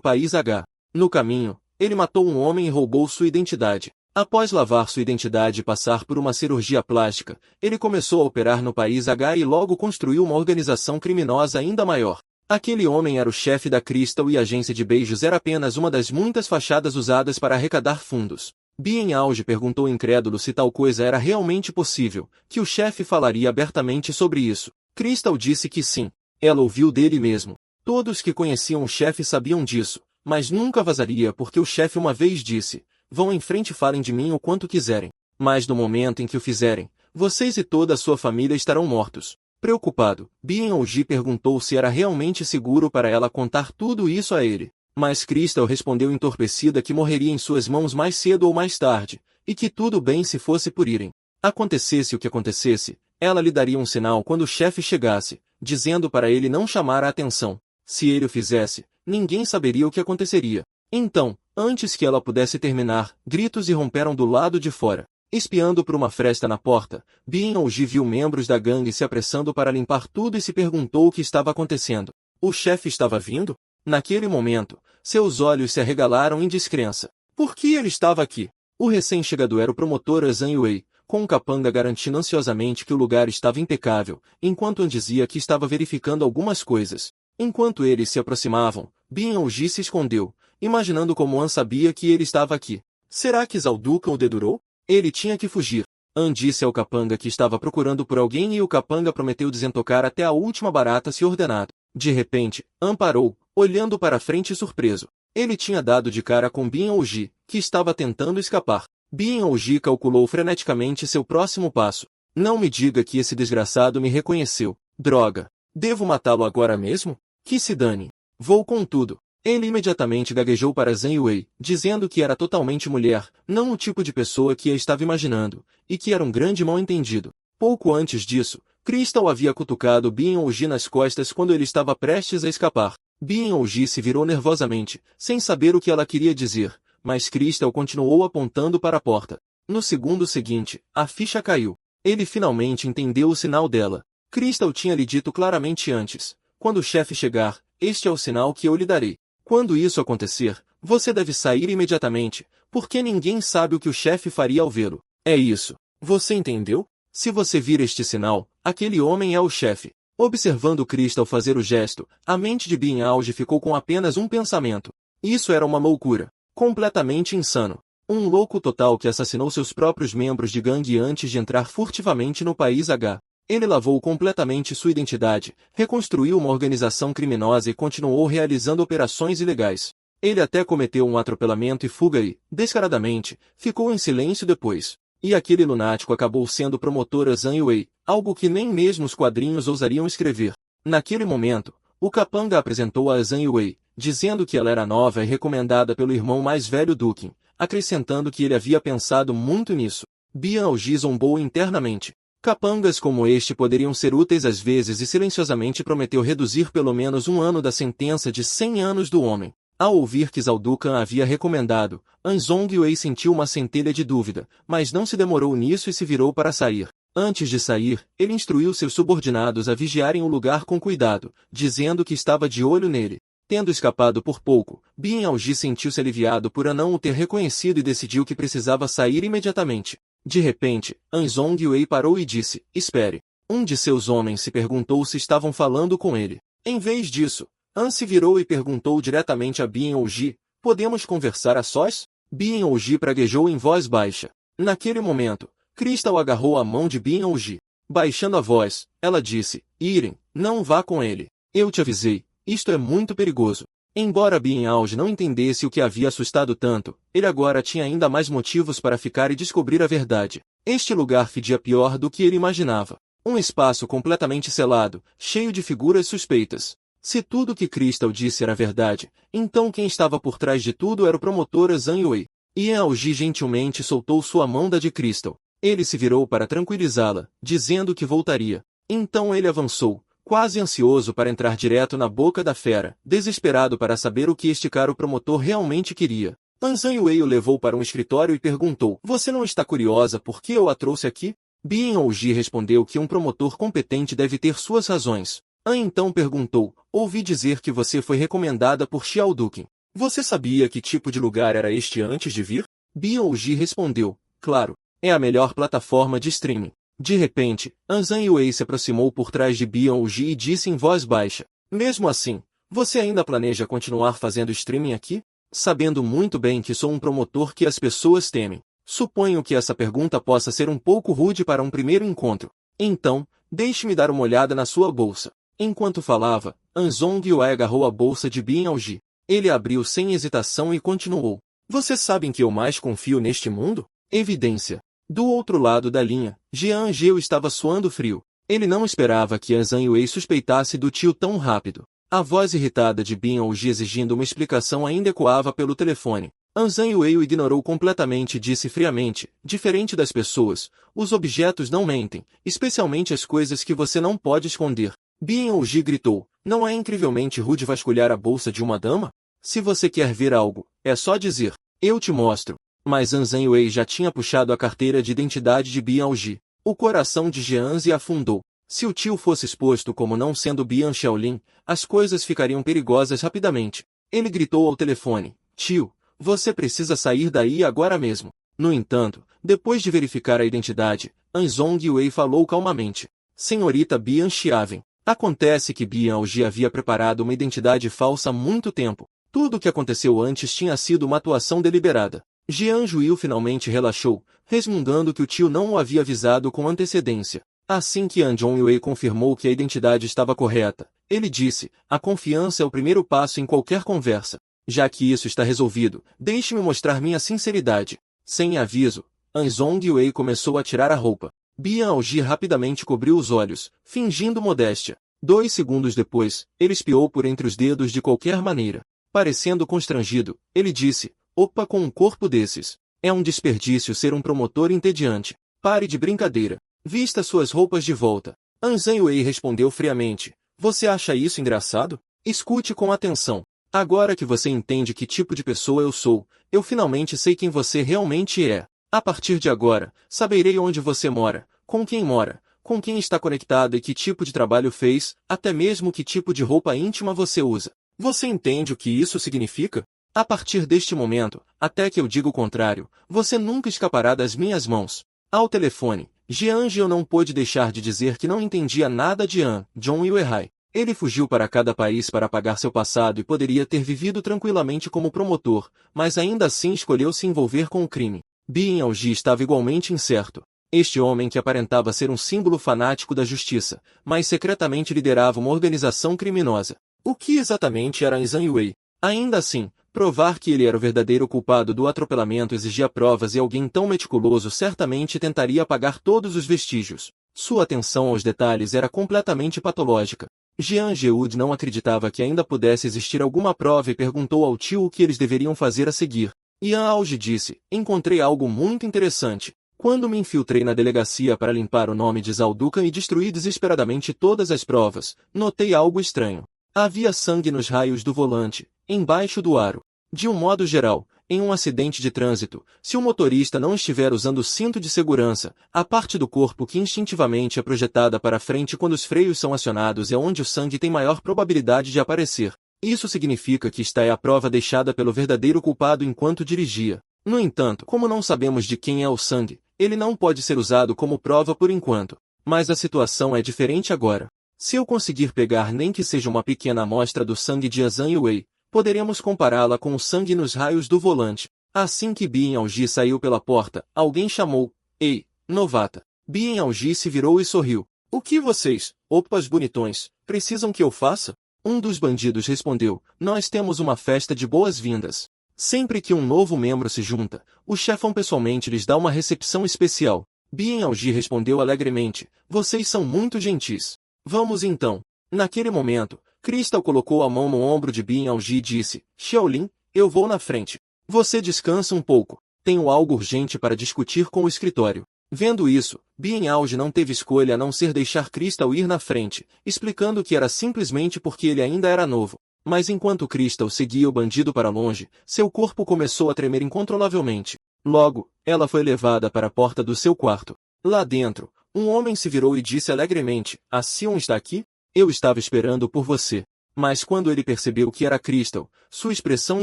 país H. No caminho, ele matou um homem e roubou sua identidade. Após lavar sua identidade e passar por uma cirurgia plástica, ele começou a operar no país H e logo construiu uma organização criminosa ainda maior. Aquele homem era o chefe da Crystal e a agência de beijos era apenas uma das muitas fachadas usadas para arrecadar fundos. Bien Auge perguntou incrédulo se tal coisa era realmente possível, que o chefe falaria abertamente sobre isso. Crystal disse que sim. Ela ouviu dele mesmo. Todos que conheciam o chefe sabiam disso, mas nunca vazaria porque o chefe uma vez disse, vão em frente e falem de mim o quanto quiserem. Mas no momento em que o fizerem, vocês e toda a sua família estarão mortos. Preocupado, Bien Auge perguntou se era realmente seguro para ela contar tudo isso a ele. Mas Crystal respondeu entorpecida que morreria em suas mãos mais cedo ou mais tarde, e que tudo bem se fosse por irem. Acontecesse o que acontecesse, ela lhe daria um sinal quando o chefe chegasse, dizendo para ele não chamar a atenção. Se ele o fizesse, ninguém saberia o que aconteceria. Então, antes que ela pudesse terminar, gritos irromperam do lado de fora. Espiando por uma fresta na porta, Bien Auge viu membros da gangue se apressando para limpar tudo e se perguntou o que estava acontecendo. O chefe estava vindo? Naquele momento, seus olhos se arregalaram em descrença. Por que ele estava aqui? O recém-chegado era o promotor Zhang Yue, com um capanga garantindo ansiosamente que o lugar estava impecável, enquanto An dizia que estava verificando algumas coisas. Enquanto eles se aproximavam, Bien Auge se escondeu, imaginando como An sabia que ele estava aqui. Será que Zalducan o dedurou? Ele tinha que fugir. An disse ao capanga que estava procurando por alguém e o capanga prometeu desentocar até a última barata se ordenado. De repente, An parou, olhando para frente surpreso. Ele tinha dado de cara com Bien Auge, que estava tentando escapar. Bien Auge calculou freneticamente seu próximo passo. Não me diga que esse desgraçado me reconheceu. Droga! Devo matá-lo agora mesmo? Que se dane. Vou com tudo. Ele imediatamente gaguejou para Zhang Yue, dizendo que era totalmente mulher, não o tipo de pessoa que a estava imaginando, e que era um grande mal-entendido. Pouco antes disso, Crystal havia cutucado Bien Auge nas costas quando ele estava prestes a escapar. Bien Auge se virou nervosamente, sem saber o que ela queria dizer, mas Crystal continuou apontando para a porta. No segundo seguinte, a ficha caiu. Ele finalmente entendeu o sinal dela. Crystal tinha lhe dito claramente antes, quando o chefe chegar, este é o sinal que eu lhe darei. Quando isso acontecer, Você deve sair imediatamente, porque ninguém sabe o que o chefe faria ao vê-lo. É isso. Você entendeu? Se você vir este sinal, aquele homem é o chefe. Observando Crystal fazer o gesto, a mente de Bin Auge ficou com apenas um pensamento. Isso era uma loucura. Completamente insano. Um louco total que assassinou seus próprios membros de gangue antes de entrar furtivamente no país H. Ele lavou completamente sua identidade, reconstruiu uma organização criminosa e continuou realizando operações ilegais. Ele até cometeu um atropelamento e fuga e, descaradamente, ficou em silêncio depois. E aquele lunático acabou sendo promotor Zhang Wei, algo que nem mesmo os quadrinhos ousariam escrever. Naquele momento, o capanga apresentou a Zhang Wei, dizendo que ela era nova e recomendada pelo irmão mais velho Dukin, acrescentando que ele havia pensado muito nisso. Bian Auji zombou internamente. Capangas como este poderiam ser úteis às vezes e silenciosamente prometeu reduzir pelo menos 1 ano da sentença de 100 anos do homem. Ao ouvir que Zhao Dukan havia recomendado, Anzong Wei sentiu uma centelha de dúvida, mas não se demorou nisso e se virou para sair. Antes de sair, ele instruiu seus subordinados a vigiarem o lugar com cuidado, dizendo que estava de olho nele. Tendo escapado por pouco, Bin Auji sentiu-se aliviado por não o ter reconhecido e decidiu que precisava sair imediatamente. De repente, Anzong Wei parou e disse, espere. Um de seus homens se perguntou se estavam falando com ele. Em vez disso, An se virou e perguntou diretamente a Bin Auji, podemos conversar a sós? Bin Auji praguejou em voz baixa. Naquele momento, Crystal agarrou a mão de Bin Auji. Baixando a voz, ela disse, Iren, não vá com ele. Eu te avisei, isto é muito perigoso. Embora Bin Auji não entendesse o que havia assustado tanto, ele agora tinha ainda mais motivos para ficar e descobrir a verdade. Este lugar fedia pior do que ele imaginava. Um espaço completamente selado, cheio de figuras suspeitas. Se tudo o que Crystal disse era verdade, então quem estava por trás de tudo era o promotor Zhang Wei. Yan Auji gentilmente soltou sua mão da de Crystal. Ele se virou para tranquilizá-la, dizendo que voltaria. Então ele avançou, quase ansioso para entrar direto na boca da fera, desesperado para saber o que este cara o promotor realmente queria. Zhang Wei o levou para um escritório e perguntou, você não está curiosa por que eu a trouxe aqui? Bin Auji respondeu que um promotor competente deve ter suas razões. An então perguntou, ouvi dizer que você foi recomendada por Xiao Dukin. Você sabia que tipo de lugar era este antes de vir? Bin Auji respondeu, claro, é a melhor plataforma de streaming. De repente, Zhang Wei se aproximou por trás de Bin Auji e disse em voz baixa, mesmo assim, você ainda planeja continuar fazendo streaming aqui? Sabendo muito bem que sou um promotor que as pessoas temem. Suponho que essa pergunta possa ser um pouco rude para um primeiro encontro. Então, deixe-me dar uma olhada na sua bolsa. Enquanto falava, Anzong Wei agarrou a bolsa de Bin Auji. Ele abriu sem hesitação e continuou. Vocês sabem que eu mais confio neste mundo? Evidência. Do outro lado da linha, Jian Geo estava suando frio. Ele não esperava que Zhang Wei suspeitasse do tio tão rápido. A voz irritada de Bin Auji exigindo uma explicação ainda ecoava pelo telefone. Zhang Wei o ignorou completamente e disse friamente, diferente das pessoas, os objetos não mentem, especialmente as coisas que você não pode esconder. Bin Auji gritou, não é incrivelmente rude vasculhar a bolsa de uma dama? Se você quer ver algo, é só dizer, eu te mostro. Mas Zhang Wei já tinha puxado a carteira de identidade de Bin Auji. O coração de Jianzi afundou. Se o tio fosse exposto como não sendo Bian Shaolin, as coisas ficariam perigosas rapidamente. Ele gritou ao telefone, tio, você precisa sair daí agora mesmo. No entanto, depois de verificar a identidade, Anzong Wei falou calmamente, senhorita Bian Xiaven. Acontece que Bin Auji havia preparado uma identidade falsa há muito tempo. Tudo o que aconteceu antes tinha sido uma atuação deliberada. Jian Juil finalmente relaxou, resmungando que o tio não o havia avisado com antecedência. Assim que Anzong Wei confirmou que a identidade estava correta, ele disse, a confiança é o primeiro passo em qualquer conversa. Já que isso está resolvido, deixe-me mostrar minha sinceridade. Sem aviso, Anzong Wei começou a tirar a roupa. Bin Auji rapidamente cobriu os olhos, fingindo modéstia. 2 segundos depois, ele espiou por entre os dedos de qualquer maneira. Parecendo constrangido, ele disse, opa com um corpo desses. É um desperdício ser um promotor entediante. Pare de brincadeira. Vista suas roupas de volta. Zhang Wei respondeu friamente, você acha isso engraçado? Escute com atenção. Agora que você entende que tipo de pessoa eu sou, eu finalmente sei quem você realmente é. A partir de agora, saberei onde você mora, com quem está conectado e que tipo de trabalho fez, até mesmo que tipo de roupa íntima você usa. Você entende o que isso significa? A partir deste momento, até que eu diga o contrário, você nunca escapará das minhas mãos. Ao telefone, Jean não pôde deixar de dizer que não entendia nada de John Weihai. Ele fugiu para cada país para pagar seu passado e poderia ter vivido tranquilamente como promotor, mas ainda assim escolheu se envolver com o crime. Bien Algi estava igualmente incerto. Este homem que aparentava ser um símbolo fanático da justiça, mas secretamente liderava uma organização criminosa. O que exatamente era Zhang Yue? Ainda assim, provar que ele era o verdadeiro culpado do atropelamento exigia provas e alguém tão meticuloso certamente tentaria apagar todos os vestígios. Sua atenção aos detalhes era completamente patológica. Jean Geud não acreditava que ainda pudesse existir alguma prova e perguntou ao tio o que eles deveriam fazer a seguir. Ian Algi disse, encontrei algo muito interessante. Quando me infiltrei na delegacia para limpar o nome de Zalducan e destruir desesperadamente todas as provas, notei algo estranho. Havia sangue nos raios do volante, embaixo do aro. De um modo geral, em um acidente de trânsito, se o motorista não estiver usando o cinto de segurança, a parte do corpo que instintivamente é projetada para frente quando os freios são acionados é onde o sangue tem maior probabilidade de aparecer. Isso significa que esta é a prova deixada pelo verdadeiro culpado enquanto dirigia. No entanto, como não sabemos de quem é o sangue, ele não pode ser usado como prova por enquanto. Mas a situação é diferente agora. Se eu conseguir pegar nem que seja uma pequena amostra do sangue de Zhang Yue, poderemos compará-la com o sangue nos raios do volante. Assim que Bien Algi saiu pela porta, alguém chamou, Ei, novata. Bien Algi se virou e sorriu. O que vocês, opas bonitões, precisam que eu faça? Um dos bandidos respondeu, nós temos uma festa de boas-vindas. Sempre que um novo membro se junta, o chefão pessoalmente lhes dá uma recepção especial. Bien Algi respondeu alegremente, vocês são muito gentis. Vamos então. Naquele momento, Crystal colocou a mão no ombro de Bien Algi e disse, Shaolin, eu vou na frente. Você descansa um pouco. Tenho algo urgente para discutir com o escritório. Vendo isso, Bien Algi não teve escolha a não ser deixar Crystal ir na frente, explicando que era simplesmente porque ele ainda era novo. Mas enquanto Crystal seguia o bandido para longe, seu corpo começou a tremer incontrolavelmente. Logo, ela foi levada para a porta do seu quarto. Lá dentro, um homem se virou e disse alegremente, a Sion está aqui? Eu estava esperando por você. Mas quando ele percebeu que era Crystal, sua expressão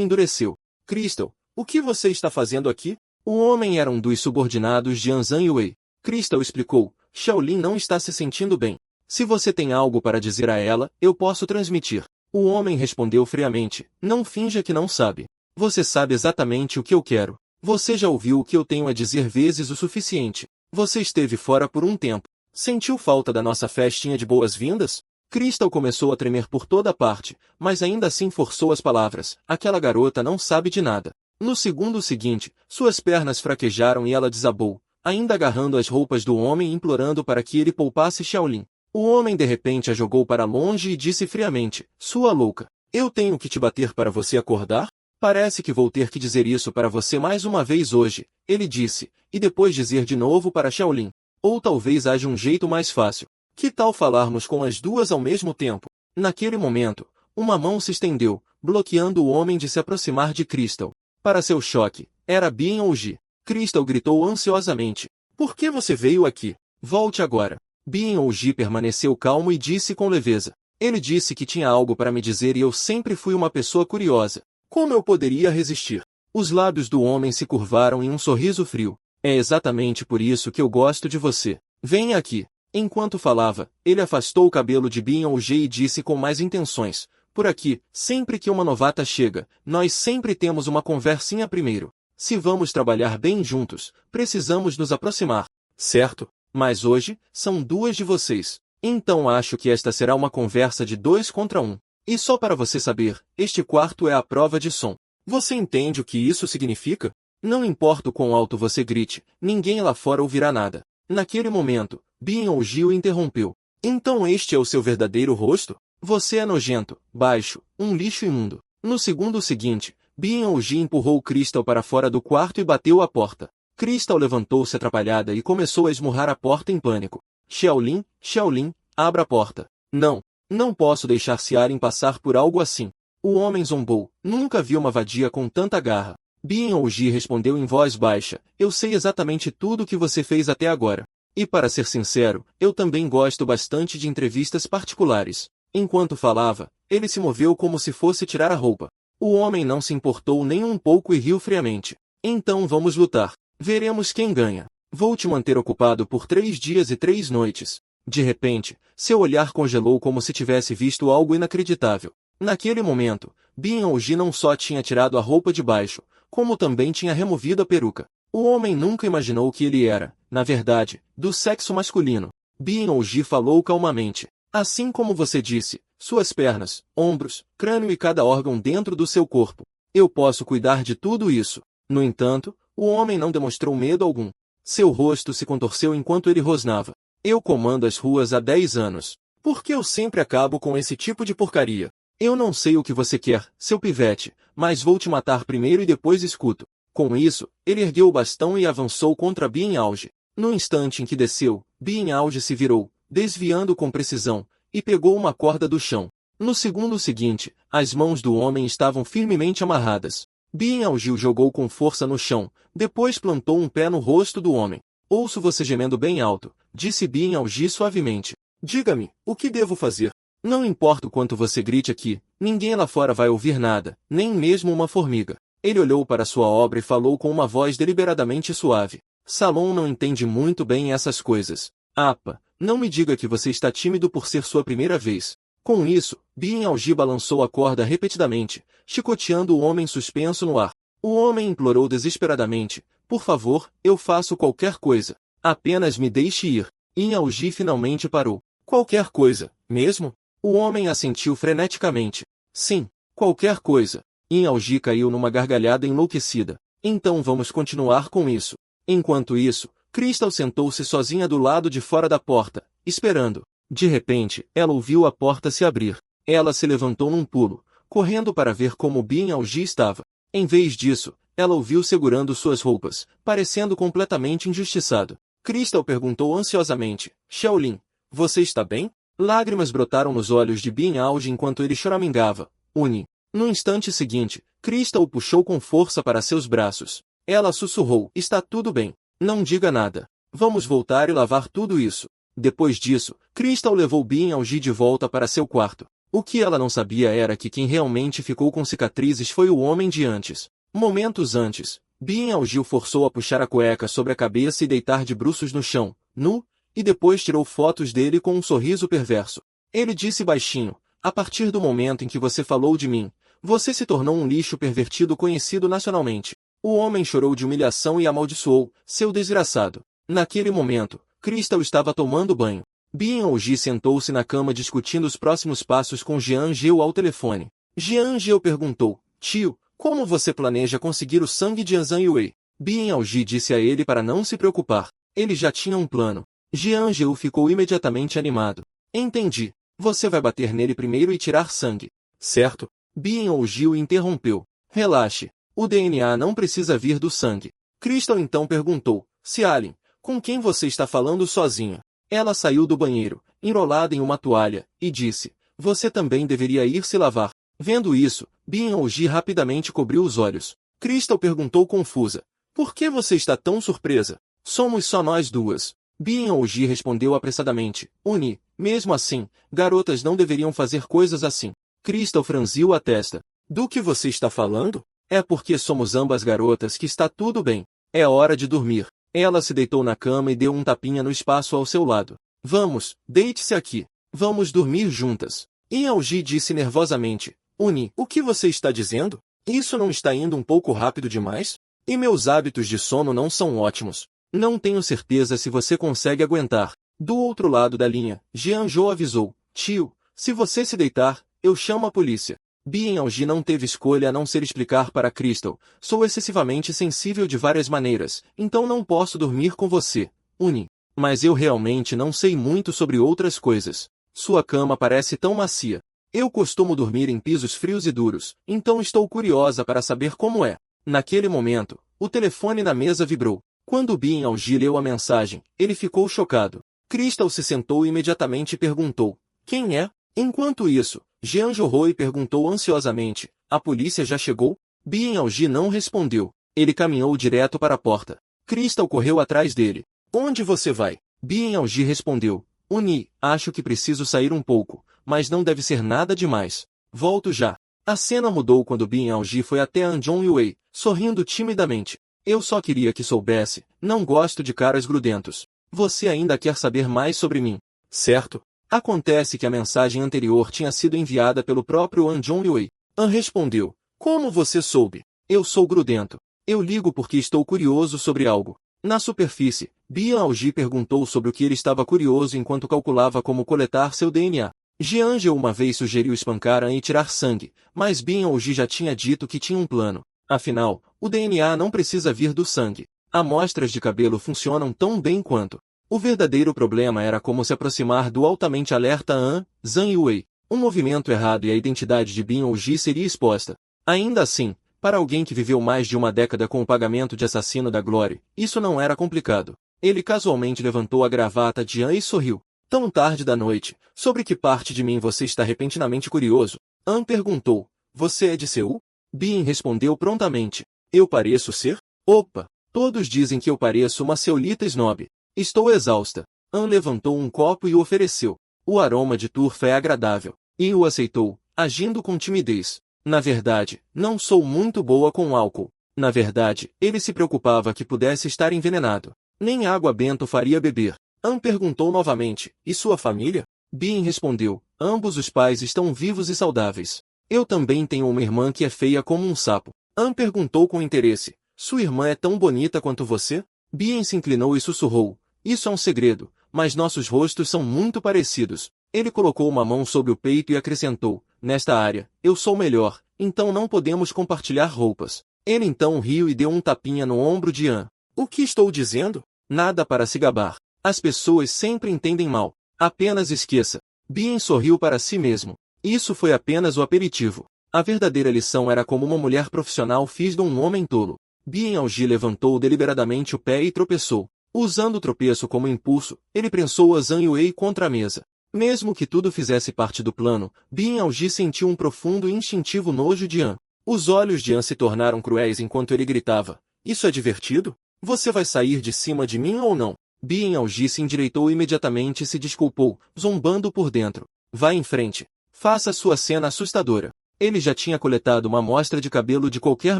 endureceu. Crystal, o que você está fazendo aqui? O homem era um dos subordinados de Zhang Yue. Crystal explicou, Shaolin não está se sentindo bem. Se você tem algo para dizer a ela, eu posso transmitir. O homem respondeu friamente, não finja que não sabe. Você sabe exatamente o que eu quero. Você já ouviu o que eu tenho a dizer vezes o suficiente. Você esteve fora por um tempo. Sentiu falta da nossa festinha de boas-vindas? Crystal começou a tremer por toda parte, mas ainda assim forçou as palavras. Aquela garota não sabe de nada. No segundo seguinte, suas pernas fraquejaram e ela desabou, ainda agarrando as roupas do homem e implorando para que ele poupasse Shaolin. O homem de repente a jogou para longe e disse friamente, sua louca, eu tenho que te bater para você acordar? Parece que vou ter que dizer isso para você mais uma vez hoje, ele disse, e depois dizer de novo para Shaolin. Ou talvez haja um jeito mais fácil. Que tal falarmos com as duas ao mesmo tempo? Naquele momento, uma mão se estendeu, bloqueando o homem de se aproximar de Crystal. Para seu choque, era Bien Algi. Crystal gritou ansiosamente, por que você veio aqui? Volte agora. Bien Algi permaneceu calmo e disse com leveza. Ele disse que tinha algo para me dizer e eu sempre fui uma pessoa curiosa. Como eu poderia resistir? Os lábios do homem se curvaram em um sorriso frio. É exatamente por isso que eu gosto de você. Venha aqui. Enquanto falava, ele afastou o cabelo de Bien Algi e disse com mais intenções. Por aqui, sempre que uma novata chega, nós sempre temos uma conversinha primeiro. Se vamos trabalhar bem juntos, precisamos nos aproximar. Certo? Mas hoje, são duas de vocês. Então acho que esta será uma conversa de 2 contra 1. E só para você saber, este quarto é a prova de som. Você entende o que isso significa? Não importa o quão alto você grite, ninguém lá fora ouvirá nada. Naquele momento, Bien Algi o interrompeu. Então este é o seu verdadeiro rosto? Você é nojento, baixo, um lixo imundo. No segundo seguinte, Bien Algi empurrou Crystal para fora do quarto e bateu a porta. Crystal levantou-se atrapalhada e começou a esmurrar a porta em pânico. Shaolin, Shaolin, abra a porta. Não, não posso deixar Xiaorin passar por algo assim. O homem zombou, nunca vi uma vadia com tanta garra. Bien Algi respondeu em voz baixa, eu sei exatamente tudo o que você fez até agora. E para ser sincero, eu também gosto bastante de entrevistas particulares. Enquanto falava, ele se moveu como se fosse tirar a roupa. O homem não se importou nem um pouco e riu friamente. Então vamos lutar. Veremos quem ganha. Vou te manter ocupado por 3 dias e 3 noites. De repente, seu olhar congelou como se tivesse visto algo inacreditável. Naquele momento, Bin-Aoji não só tinha tirado a roupa de baixo, como também tinha removido a peruca. O homem nunca imaginou que ele era, na verdade, do sexo masculino. Bin-Aoji falou calmamente. Assim como você disse, suas pernas, ombros, crânio e cada órgão dentro do seu corpo. Eu posso cuidar de tudo isso. No entanto, o homem não demonstrou medo algum. Seu rosto se contorceu enquanto ele rosnava. Eu comando as ruas há 10 anos. Por que eu sempre acabo com esse tipo de porcaria? Eu não sei o que você quer, seu pivete, mas vou te matar primeiro e depois escuto. Com isso, ele ergueu o bastão e avançou contra Bin-Aoji. No instante em que desceu, Bin-Aoji se virou, desviando com precisão, e pegou uma corda do chão. No segundo seguinte, as mãos do homem estavam firmemente amarradas. Bin-Aoji o jogou com força no chão, depois plantou um pé no rosto do homem. Ouço você gemendo bem alto, disse Bin-Aoji suavemente. Diga-me, o que devo fazer? Não importa o quanto você grite aqui, ninguém lá fora vai ouvir nada, nem mesmo uma formiga. Ele olhou para sua obra e falou com uma voz deliberadamente suave. Salom não entende muito bem essas coisas. Apa, não me diga que você está tímido por ser sua primeira vez. Com isso, Bin-Aoji balançou a corda repetidamente, chicoteando o homem suspenso no ar. O homem implorou desesperadamente. Por favor, eu faço qualquer coisa. Apenas me deixe ir. Bin-Aoji finalmente parou. Qualquer coisa, mesmo? O homem assentiu freneticamente. Sim, qualquer coisa. Bin-Aoji caiu numa gargalhada enlouquecida. Então vamos continuar com isso. Enquanto isso, Crystal sentou-se sozinha do lado de fora da porta, esperando. De repente, ela ouviu a porta se abrir. Ela se levantou num pulo, correndo para ver como Bin-Aoji estava. Em vez disso, ela o viu segurando suas roupas, parecendo completamente injustiçado. Crystal perguntou ansiosamente, Shaolin, você está bem? Lágrimas brotaram nos olhos de Bin-Aoji enquanto ele choramingava. Uni. No instante seguinte, Crystal o puxou com força para seus braços. Ela sussurrou, está tudo bem. Não diga nada. Vamos voltar e lavar tudo isso. Depois disso, Crystal levou Bin-Aoji de volta para seu quarto. O que ela não sabia era que quem realmente ficou com cicatrizes foi o homem de antes. Momentos antes, Bin-Aoji o forçou a puxar a cueca sobre a cabeça e deitar de bruços no chão, nu, e depois tirou fotos dele com um sorriso perverso. Ele disse baixinho, a partir do momento em que você falou de mim, você se tornou um lixo pervertido conhecido nacionalmente. O homem chorou de humilhação e amaldiçoou, seu desgraçado. Naquele momento, Crystal estava tomando banho. Bin-Aoji sentou-se na cama discutindo os próximos passos com Jian Geo ao telefone. Jian Geo perguntou, tio, como você planeja conseguir o sangue de Anzan Yue? Bin-Aoji disse a ele para não se preocupar. Ele já tinha um plano. Jian Geo ficou imediatamente animado. Entendi. Você vai bater nele primeiro e tirar sangue. Certo? Bin-Aoji o interrompeu. Relaxe. O DNA não precisa vir do sangue. Crystal então perguntou, Cialin, com quem você está falando sozinha? Ela saiu do banheiro, enrolada em uma toalha, e disse, você também deveria ir se lavar. Vendo isso, Bin-Aoji rapidamente cobriu os olhos. Crystal perguntou confusa, por que você está tão surpresa? Somos só nós duas. Bin-Aoji respondeu apressadamente, Uni, mesmo assim, garotas não deveriam fazer coisas assim. Crystal franziu a testa. Do que você está falando? É porque somos ambas garotas que está tudo bem. É hora de dormir. Ela se deitou na cama e deu um tapinha no espaço ao seu lado. Vamos, deite-se aqui. Vamos dormir juntas. Bin-Aoji disse nervosamente. Uni, o que você está dizendo? Isso não está indo um pouco rápido demais? E meus hábitos de sono não são ótimos. Não tenho certeza se você consegue aguentar. Do outro lado da linha, Jian Zhou avisou. Tio, se você se deitar, eu chamo a polícia. Bin-Aoji não teve escolha a não ser explicar para Crystal. Sou excessivamente sensível de várias maneiras, então não posso dormir com você, Uni. Mas eu realmente não sei muito sobre outras coisas. Sua cama parece tão macia. Eu costumo dormir em pisos frios e duros, então estou curiosa para saber como é. Naquele momento, o telefone na mesa vibrou. Quando Bin-Aoji leu a mensagem, ele ficou chocado. Crystal se sentou imediatamente e perguntou, quem é? Enquanto isso, Jian Zhou perguntou ansiosamente, a polícia já chegou? Bin-Aoji não respondeu. Ele caminhou direto para a porta. Crystal correu atrás dele. Onde você vai? Bin-Aoji respondeu. Uni, acho que preciso sair um pouco, mas não deve ser nada demais. Volto já. A cena mudou quando Bin Alji foi até An Jong-wei, sorrindo timidamente. Eu só queria que soubesse, não gosto de caras grudentos. Você ainda quer saber mais sobre mim, certo? Acontece que a mensagem anterior tinha sido enviada pelo próprio An Jong-wei. An respondeu, como você soube? Eu sou grudento. Eu ligo porque estou curioso sobre algo. Na superfície, Bin Alji perguntou sobre o que ele estava curioso enquanto calculava como coletar seu DNA. Jiangel uma vez sugeriu espancar An e tirar sangue, mas Bin Alji já tinha dito que tinha um plano. Afinal, o DNA não precisa vir do sangue. Amostras de cabelo funcionam tão bem quanto. O verdadeiro problema era como se aproximar do altamente alerta An, Zhang Yue. Um movimento errado e a identidade de Bin Alji seria exposta. Ainda assim, para alguém que viveu mais de uma década com o pagamento de assassino da Glory, isso não era complicado. Ele casualmente levantou a gravata de An e sorriu. Tão tarde da noite, sobre que parte de mim você está repentinamente curioso? An perguntou. Você é de Seul? Bin respondeu prontamente. Eu pareço ser? Opa! Todos dizem que eu pareço uma seulita snob. Estou exausta. An levantou um copo e o ofereceu. O aroma de turfa é agradável. E o aceitou, agindo com timidez. Na verdade, não sou muito boa com álcool. Na verdade, ele se preocupava que pudesse estar envenenado. Nem água benta faria beber. An perguntou novamente, e sua família? Bin respondeu, ambos os pais estão vivos e saudáveis. Eu também tenho uma irmã que é feia como um sapo. An perguntou com interesse, sua irmã é tão bonita quanto você? Bin se inclinou e sussurrou, isso é um segredo, mas nossos rostos são muito parecidos. Ele colocou uma mão sobre o peito e acrescentou, nesta área, eu sou melhor, então não podemos compartilhar roupas. Ele então riu e deu um tapinha no ombro de An. O que estou dizendo? Nada para se gabar. As pessoas sempre entendem mal. Apenas esqueça. Bin sorriu para si mesmo. Isso foi apenas o aperitivo. A verdadeira lição era como uma mulher profissional fez de um homem tolo. Bin Alji levantou deliberadamente o pé e tropeçou. Usando o tropeço como impulso, ele prensou a Zhang Yue contra a mesa. Mesmo que tudo fizesse parte do plano, Bin Alji sentiu um profundo e instintivo nojo de An. Os olhos de An se tornaram cruéis enquanto ele gritava. Isso é divertido? Você vai sair de cima de mim ou não? Bin Alji se endireitou imediatamente e se desculpou, zombando por dentro. Vá em frente. Faça sua cena assustadora. Ele já tinha coletado uma amostra de cabelo de qualquer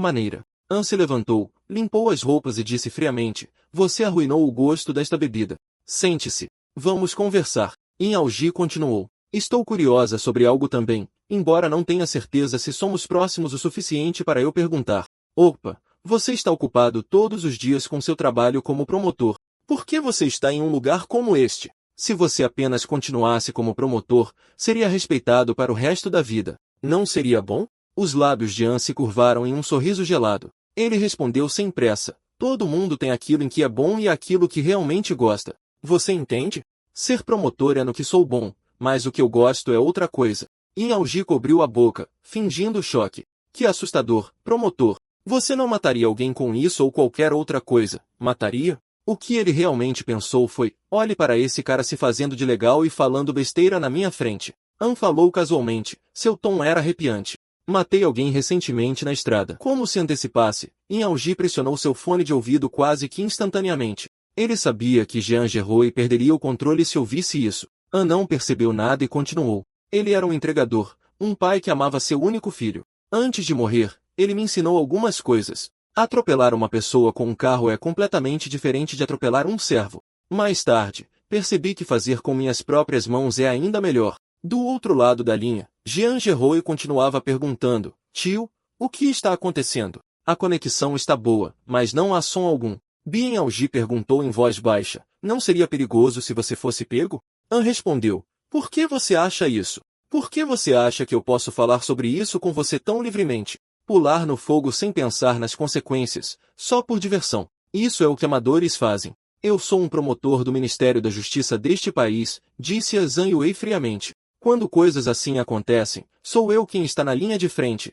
maneira. An se levantou, limpou as roupas e disse friamente, você arruinou o gosto desta bebida. Sente-se. Vamos conversar. Bin Alji continuou. Estou curiosa sobre algo também, embora não tenha certeza se somos próximos o suficiente para eu perguntar. Opa, você está ocupado todos os dias com seu trabalho como promotor. Por que você está em um lugar como este? Se você apenas continuasse como promotor, seria respeitado para o resto da vida. Não seria bom? Os lábios de An se curvaram em um sorriso gelado. Ele respondeu sem pressa. Todo mundo tem aquilo em que é bom e aquilo que realmente gosta. Você entende? Ser promotor é no que sou bom, mas o que eu gosto é outra coisa. Bin Alji cobriu a boca, fingindo choque. Que assustador, promotor. Você não mataria alguém com isso ou qualquer outra coisa, mataria? O que ele realmente pensou foi, olhe para esse cara se fazendo de legal e falando besteira na minha frente. An falou casualmente, seu tom era arrepiante. Matei alguém recentemente na estrada. Como se antecipasse, Bin Alji pressionou seu fone de ouvido quase que instantaneamente. Ele sabia que Jean Gerroy perderia o controle se ouvisse isso. An não percebeu nada e continuou. Ele era um entregador, um pai que amava seu único filho. Antes de morrer, ele me ensinou algumas coisas. Atropelar uma pessoa com um carro é completamente diferente de atropelar um servo. Mais tarde, percebi que fazer com minhas próprias mãos é ainda melhor. Do outro lado da linha, Jean Gerroy continuava perguntando, tio, o que está acontecendo? A conexão está boa, mas não há som algum. Bin Alji perguntou em voz baixa, não seria perigoso se você fosse pego? An respondeu, por que você acha isso? Por que você acha que eu posso falar sobre isso com você tão livremente? Pular no fogo sem pensar nas consequências, só por diversão. Isso é o que amadores fazem. Eu sou um promotor do Ministério da Justiça deste país, disse a Zhang Yue friamente. Quando coisas assim acontecem, sou eu quem está na linha de frente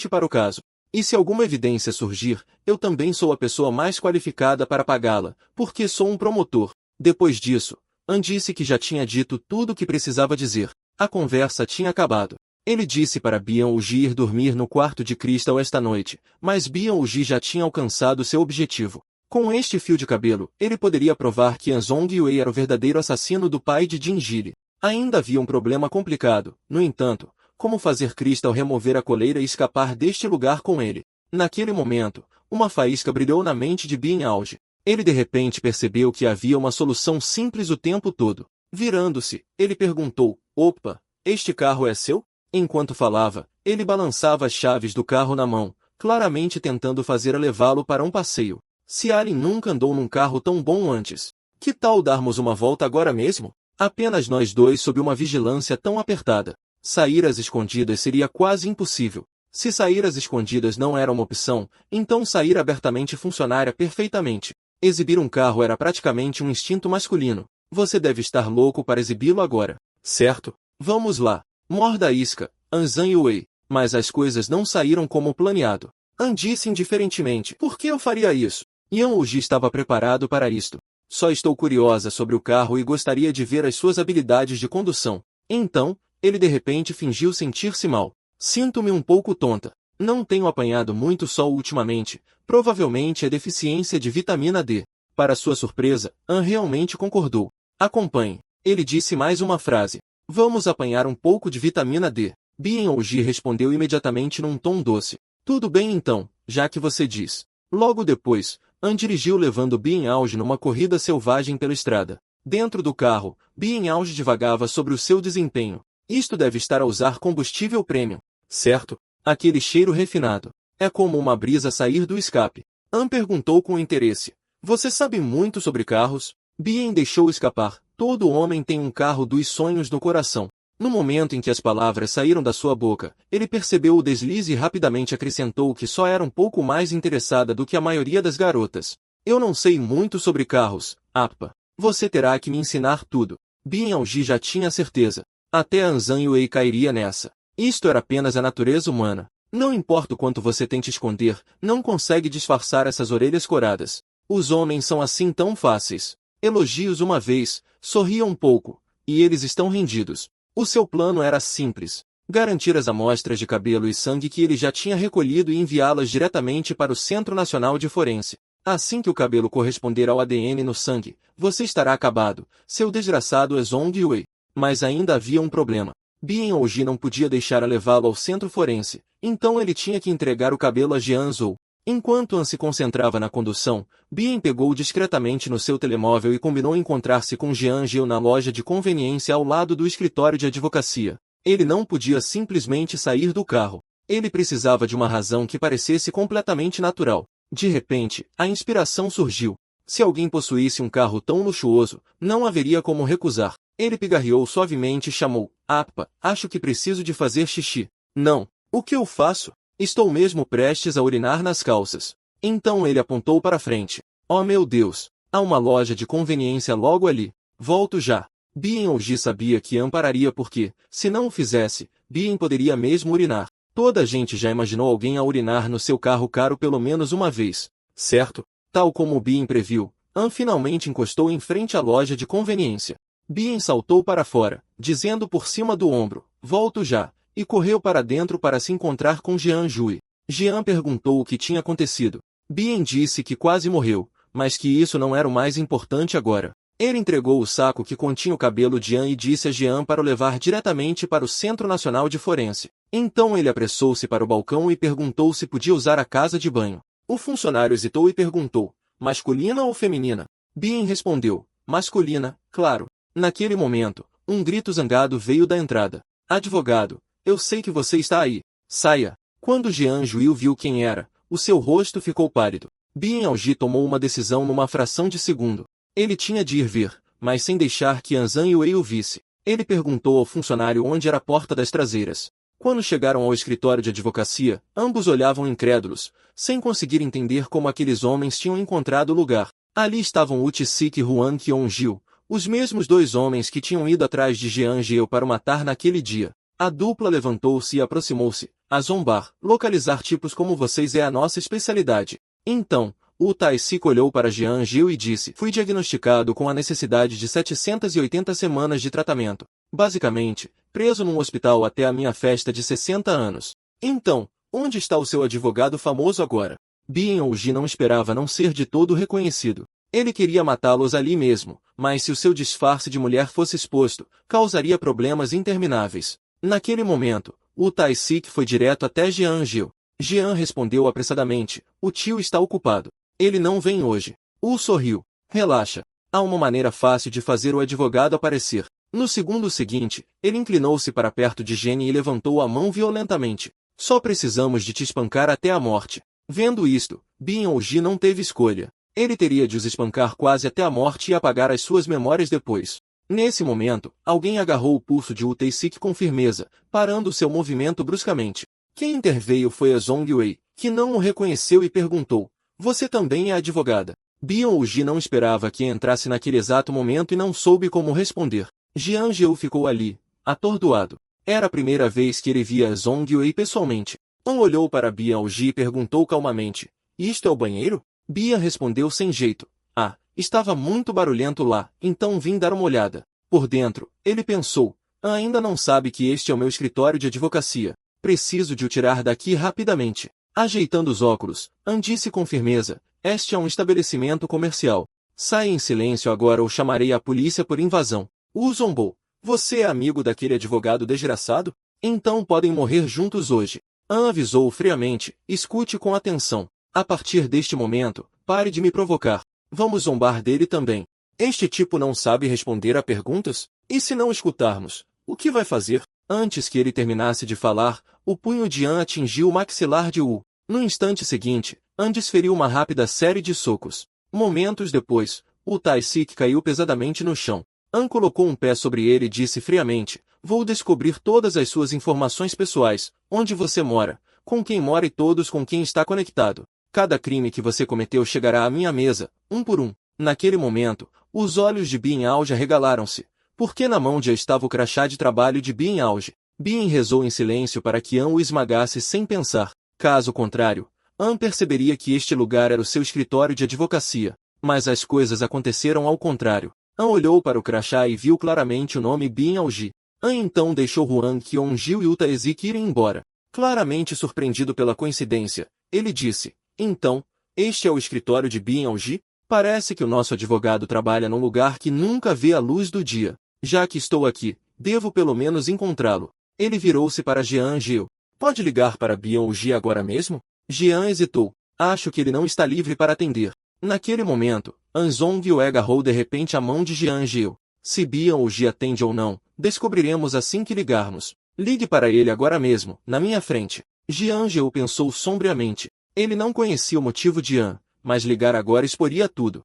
para o caso. E se alguma evidência surgir, eu também sou a pessoa mais qualificada para pagá-la, porque sou um promotor. Depois disso, An disse que já tinha dito tudo o que precisava dizer. A conversa tinha acabado. Ele disse para Bin Alji ir dormir no quarto de Crystal esta noite, mas Bin Alji já tinha alcançado seu objetivo. Com este fio de cabelo, ele poderia provar que An Zhongyue era o verdadeiro assassino do pai de Jinjili. Ainda havia um problema complicado, no entanto, como fazer Crystal remover a coleira e escapar deste lugar com ele. Naquele momento, uma faísca brilhou na mente de Bien Auge. Ele de repente percebeu que havia uma solução simples o tempo todo. Virando-se, ele perguntou, opa, este carro é seu? Enquanto falava, ele balançava as chaves do carro na mão, claramente tentando fazer levá-lo para um passeio. Se Alien nunca andou num carro tão bom antes. Que tal darmos uma volta agora mesmo? Apenas nós dois sob uma vigilância tão apertada. Sair às escondidas seria quase impossível. Se sair às escondidas não era uma opção, então sair abertamente funcionaria perfeitamente. Exibir um carro era praticamente um instinto masculino. Você deve estar louco para exibi-lo agora, certo? Vamos lá. Morda a isca, Anzan Yue. Mas as coisas não saíram como planeado. An disse indiferentemente. Por que eu faria isso? Yan Wuji estava preparado para isto. Só estou curiosa sobre o carro e gostaria de ver as suas habilidades de condução. Então, ele de repente fingiu sentir-se mal. Sinto-me um pouco tonta. Não tenho apanhado muito sol ultimamente. Provavelmente é deficiência de vitamina D. Para sua surpresa, An realmente concordou. Acompanhe. Ele disse mais uma frase. Vamos apanhar um pouco de vitamina D. Bien Ouji respondeu imediatamente num tom doce. Tudo bem então, já que você diz. Logo depois, An dirigiu levando Bien Auge numa corrida selvagem pela estrada. Dentro do carro, Bien Auge divagava sobre o seu desempenho. Isto deve estar a usar combustível premium, certo? Aquele cheiro refinado. É como uma brisa sair do escape. An perguntou com interesse. Você sabe muito sobre carros? Bien deixou escapar. Todo homem tem um carro dos sonhos no coração. No momento em que as palavras saíram da sua boca, ele percebeu o deslize e rapidamente acrescentou que só era um pouco mais interessada do que a maioria das garotas. Eu não sei muito sobre carros, Appa. Você terá que me ensinar tudo. Bien Auji já tinha certeza. Até Anzan Yue cairia nessa. Isto era apenas a natureza humana. Não importa o quanto você tente esconder, não consegue disfarçar essas orelhas coradas. Os homens são assim tão fáceis. Elogios uma vez, sorria um pouco, e eles estão rendidos. O seu plano era simples. Garantir as amostras de cabelo e sangue que ele já tinha recolhido e enviá-las diretamente para o Centro Nacional de Forense. Assim que o cabelo corresponder ao ADN no sangue, você estará acabado, seu desgraçado Zhong Yue. Mas ainda havia um problema. Bien Ouji não podia deixar a levá-lo ao centro forense, então ele tinha que entregar o cabelo a Jian Zhou. Enquanto An se concentrava na condução, Bien pegou discretamente no seu telemóvel e combinou encontrar-se com Jian Zhou na loja de conveniência ao lado do escritório de advocacia. Ele não podia simplesmente sair do carro. Ele precisava de uma razão que parecesse completamente natural. De repente, a inspiração surgiu. Se alguém possuísse um carro tão luxuoso, não haveria como recusar. Ele pigarreou suavemente e chamou, Appa, acho que preciso de fazer xixi. Não. O que eu faço? Estou mesmo prestes a urinar nas calças. Então ele apontou para frente. Oh meu Deus! Há uma loja de conveniência logo ali. Volto já. Bien Ouji sabia que An pararia porque, se não o fizesse, Bien poderia mesmo urinar. Toda a gente já imaginou alguém a urinar no seu carro caro pelo menos uma vez. Certo? Tal como Bien previu, An finalmente encostou em frente à loja de conveniência. Bien saltou para fora, dizendo por cima do ombro, volto já, e correu para dentro para se encontrar com Jian Zhui. Jian perguntou o que tinha acontecido. Bien disse que quase morreu, mas que isso não era o mais importante agora. Ele entregou o saco que continha o cabelo de Jian e disse a Jian para o levar diretamente para o Centro Nacional de Forense. Então ele apressou-se para o balcão e perguntou se podia usar a casa de banho. O funcionário hesitou e perguntou, masculina ou feminina? Bien respondeu, masculina, claro. Naquele momento, um grito zangado veio da entrada. Advogado, eu sei que você está aí. Saia. Quando Jian Zhui viu quem era, o seu rosto ficou pálido. Bien Auji tomou uma decisão numa fração de segundo. Ele tinha de ir ver, mas sem deixar que Anzan Yue o visse. Ele perguntou ao funcionário onde era a porta das traseiras. Quando chegaram ao escritório de advocacia, ambos olhavam incrédulos, sem conseguir entender como aqueles homens tinham encontrado o lugar. Ali estavam Wu Tisik e Huang Qiongjiu, os mesmos dois homens que tinham ido atrás de Jian Zhou para o matar naquele dia. A dupla levantou-se e aproximou-se. A zombar, localizar tipos como vocês é a nossa especialidade. Então, Wu Taisik olhou para Jian Zhou e disse, fui diagnosticado com a necessidade de 780 semanas de tratamento. Basicamente, preso num hospital até a minha festa de 60 anos. Então, onde está o seu advogado famoso agora? Bien Ouji não esperava não ser de todo reconhecido. Ele queria matá-los ali mesmo, mas se o seu disfarce de mulher fosse exposto, causaria problemas intermináveis. Naquele momento, O Tai-sik foi direto até Jean Gil. Jean respondeu apressadamente, o tio está ocupado. Ele não vem hoje. Wu sorriu. Relaxa. Há uma maneira fácil de fazer o advogado aparecer. No segundo seguinte, ele inclinou-se para perto de Jenny e levantou a mão violentamente. Só precisamos de te espancar até a morte. Vendo isto, Bin Ouji não teve escolha. Ele teria de os espancar quase até a morte e apagar as suas memórias depois. Nesse momento, alguém agarrou o pulso de Wu Tai-sik com firmeza, parando seu movimento bruscamente. Quem interveio foi a Zhong Wei, que não o reconheceu e perguntou, você também é advogada? Bin Ouji não esperava que entrasse naquele exato momento e não soube como responder. Jiang Jiu ficou ali, atordoado. Era a primeira vez que ele via Zhong Wei pessoalmente. Olhou para Bin Ouji e perguntou calmamente, isto é o banheiro? Bia respondeu sem jeito. Ah, estava muito barulhento lá, então vim dar uma olhada. Por dentro, ele pensou, ainda não sabe que este é o meu escritório de advocacia. Preciso de o tirar daqui rapidamente. Ajeitando os óculos, An disse com firmeza, este é um estabelecimento comercial. Saia em silêncio agora ou chamarei a polícia por invasão. Wu zombou. Você é amigo daquele advogado desgraçado? Então podem morrer juntos hoje. An avisou friamente, escute com atenção. A partir deste momento, pare de me provocar. Vamos zombar dele também. Este tipo não sabe responder a perguntas? E se não escutarmos, o que vai fazer? Antes que ele terminasse de falar, o punho de An atingiu o maxilar de Wu. No instante seguinte, An desferiu uma rápida série de socos. Momentos depois, o Tai-sik caiu pesadamente no chão. An colocou um pé sobre ele e disse friamente, vou descobrir todas as suas informações pessoais, onde você mora, com quem mora e todos com quem está conectado. Cada crime que você cometeu chegará à minha mesa, um por um. Naquele momento, os olhos de Bin Ouji arregalaram-se, porque na mão já estava o crachá de trabalho de Bin Ouji. Bin rezou em silêncio para que An o esmagasse sem pensar. Caso contrário, An perceberia que este lugar era o seu escritório de advocacia. Mas as coisas aconteceram ao contrário. An olhou para o crachá e viu claramente o nome Bin Ouji. An então deixou Huang Qiongjiu e Wu Tai-sik irem embora. Claramente surpreendido pela coincidência, ele disse, então, este é o escritório de Bin Ouji? Parece que o nosso advogado trabalha num lugar que nunca vê a luz do dia. Já que estou aqui, devo pelo menos encontrá-lo. Ele virou-se para Jean Gil. Pode ligar para Bin Ouji agora mesmo? Jean hesitou. Acho que ele não está livre para atender. Naquele momento, An Zhong Wei agarrou de repente a mão de Jean Gil. Se Bin Ouji atende ou não, descobriremos assim que ligarmos. Ligue para ele agora mesmo, na minha frente. Jean Gil pensou sombriamente. Ele não conhecia o motivo de An, mas ligar agora exporia tudo.